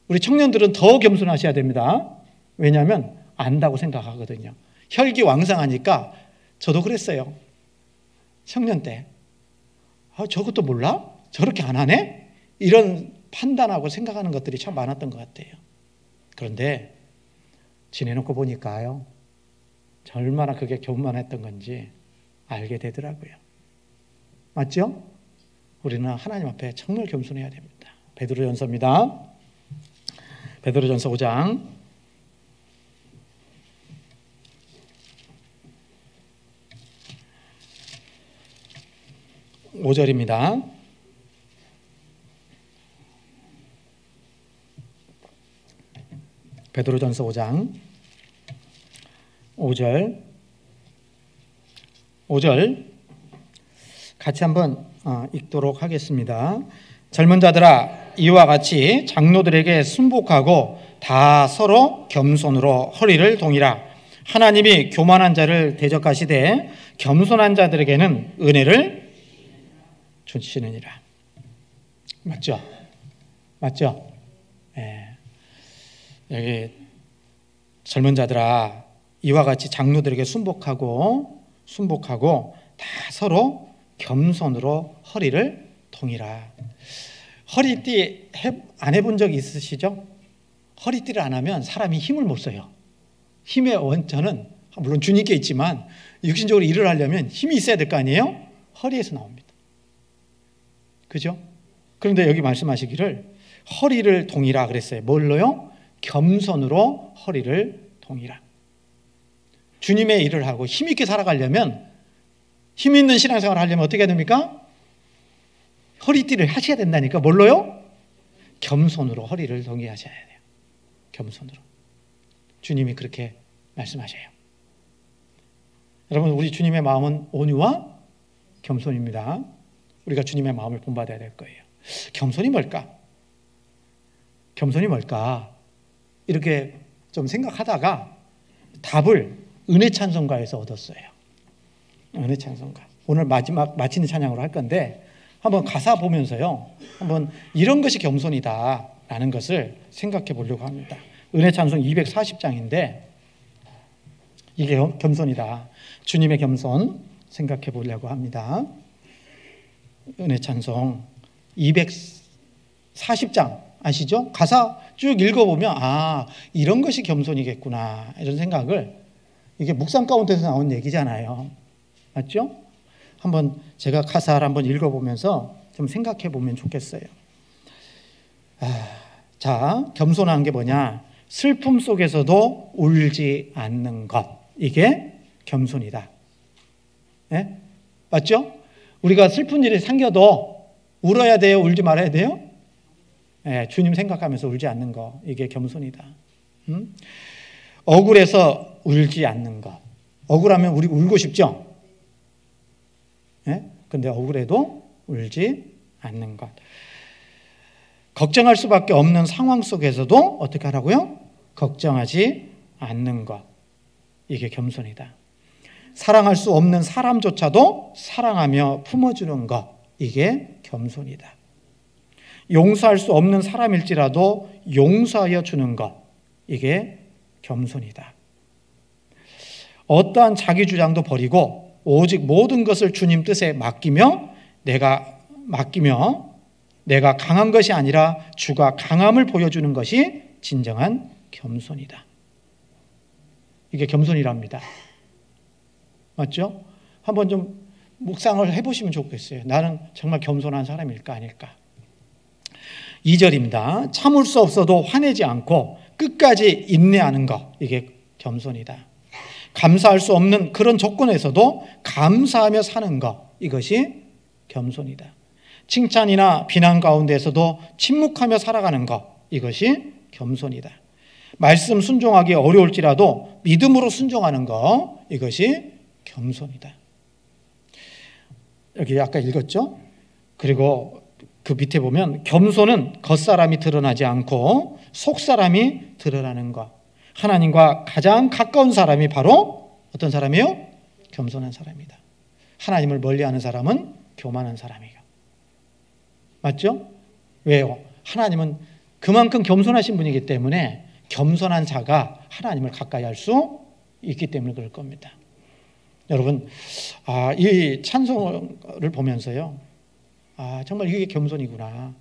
우리 청년들은 더 겸손하셔야 됩니다. 왜냐하면 안다고 생각하거든요. 혈기왕성하니까. 저도 그랬어요. 청년 때. 저것도 몰라? 저렇게 안 하네? 이런 판단하고 생각하는 것들이 참 많았던 것 같아요. 그런데 지내놓고 보니까요, 얼마나 그게 교만했던 건지 알게 되더라고요. 맞죠? 우리는 하나님 앞에 정말 겸손해야 됩니다. 베드로전서입니다. 베드로전서 5장 5절입니다. 베드로전서 5장 5절 같이 한번 읽도록 하겠습니다. 젊은 자들아, 이와 같이 장로들에게 순복하고 다 서로 겸손으로 허리를 동이라. 하나님이 교만한 자를 대적하시되 겸손한 자들에게는 은혜를 주시느니라. 맞죠? 맞죠? 예. 여기 젊은 자들아, 이와 같이 장로들에게 순복하고 다 서로 겸손으로 허리를 동이라. 허리띠 안 해본 적 있으시죠? 허리띠를 안 하면 사람이 힘을 못 써요. 힘의 원천은 물론 주님께 있지만 육신적으로 일을 하려면 힘이 있어야 될 거 아니에요? 허리에서 나옵니다. 그죠? 그런데 여기 말씀하시기를 허리를 동이라 그랬어요. 뭘로요? 겸손으로 허리를 동이라. 주님의 일을 하고 힘있게 살아가려면, 힘 있는 신앙생활을 하려면 어떻게 해야 됩니까? 허리띠를 하셔야 된다니까. 뭘로요? 겸손으로 허리를 동이하셔야 돼요. 겸손으로. 주님이 그렇게 말씀하셔요. 여러분, 우리 주님의 마음은 온유와 겸손입니다. 우리가 주님의 마음을 본받아야 될 거예요. 겸손이 뭘까? 겸손이 뭘까? 이렇게 좀 생각하다가 답을 은혜 찬송가에서 얻었어요. 은혜 찬송가. 오늘 마지막 마치는 찬양으로 할 건데 한번 가사 보면서요, 한번 이런 것이 겸손이다라는 것을 생각해 보려고 합니다. 은혜 찬송 240장인데 이게 겸손이다. 주님의 겸손 생각해 보려고 합니다. 은혜 찬송 240장 아시죠? 가사 쭉 읽어보면 이런 것이 겸손이겠구나, 이런 생각을, 이게 묵상 가운데서 나온 얘기잖아요. 맞죠? 한번 제가 가사를 한번 읽어보면서 좀 생각해 보면 좋겠어요. 자, 겸손한 게 뭐냐? 슬픔 속에서도 울지 않는 것, 이게 겸손이다. 네? 맞죠? 우리가 슬픈 일이 생겨도 울어야 돼요? 울지 말아야 돼요? 네, 주님 생각하면서 울지 않는 것, 이게 겸손이다. 억울해서 울지 않는 것. 억울하면 우리 울고 싶죠? 근데 억울해도 울지 않는 것. 걱정할 수밖에 없는 상황 속에서도 어떻게 하라고요? 걱정하지 않는 것. 이게 겸손이다. 사랑할 수 없는 사람조차도 사랑하며 품어주는 것. 이게 겸손이다. 용서할 수 없는 사람일지라도 용서하여 주는 것. 이게 겸손이다. 어떠한 자기 주장도 버리고 오직 모든 것을 주님 뜻에 맡기며 내가 강한 것이 아니라 주가 강함을 보여주는 것이 진정한 겸손이다. 이게 겸손이랍니다. 맞죠? 한번 좀 묵상을 해보시면 좋겠어요. 나는 정말 겸손한 사람일까 아닐까? 2절입니다. 참을 수 없어도 화내지 않고 끝까지 인내하는 것, 이게 겸손이다. 감사할 수 없는 그런 조건에서도 감사하며 사는 것, 이것이 겸손이다. 칭찬이나 비난 가운데에서도 침묵하며 살아가는 것, 이것이 겸손이다. 말씀 순종하기 어려울지라도 믿음으로 순종하는 것, 이것이 겸손이다. 여기 아까 읽었죠? 그리고 그 밑에 보면 겸손은 겉사람이 드러나지 않고 속사람이 드러나는 것. 하나님과 가장 가까운 사람이 바로 어떤 사람이요? 겸손한 사람이다. 하나님을 멀리하는 사람은 교만한 사람이에요. 맞죠? 왜요? 하나님은 그만큼 겸손하신 분이기 때문에 겸손한 자가 하나님을 가까이 할 수 있기 때문에 그럴 겁니다. 여러분, 이 찬송을 보면서요, 정말 이게 겸손이구나.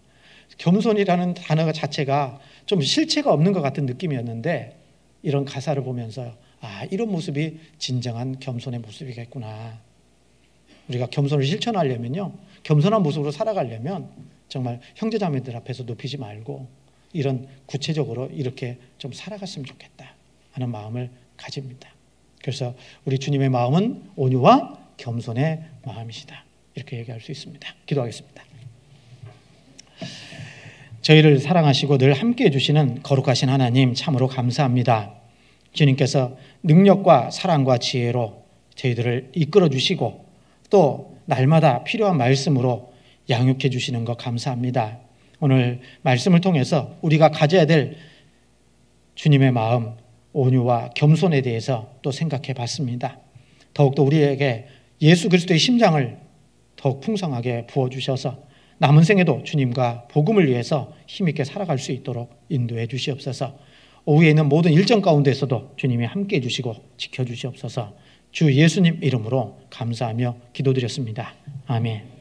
겸손이라는 단어 자체가 좀 실체가 없는 것 같은 느낌이었는데, 이런 가사를 보면서 이런 모습이 진정한 겸손의 모습이겠구나. 우리가 겸손을 실천하려면요, 겸손한 모습으로 살아가려면 정말 형제자매들 앞에서 높이지 말고 이런 구체적으로 이렇게 좀 살아갔으면 좋겠다 하는 마음을 가집니다. 그래서 우리 주님의 마음은 온유와 겸손의 마음이시다, 이렇게 얘기할 수 있습니다. 기도하겠습니다. 저희를 사랑하시고 늘 함께해 주시는 거룩하신 하나님, 참으로 감사합니다. 주님께서 능력과 사랑과 지혜로 저희들을 이끌어 주시고 또 날마다 필요한 말씀으로 양육해 주시는 것 감사합니다. 오늘 말씀을 통해서 우리가 가져야 될 주님의 마음, 온유와 겸손에 대해서 또 생각해 봤습니다. 더욱더 우리에게 예수 그리스도의 심장을 더욱 풍성하게 부어주셔서 남은 생에도 주님과 복음을 위해서 힘있게 살아갈 수 있도록 인도해 주시옵소서. 오후에 있는 모든 일정 가운데서도 주님이 함께해 주시고 지켜주시옵소서. 주 예수님 이름으로 감사하며 기도드렸습니다. 아멘.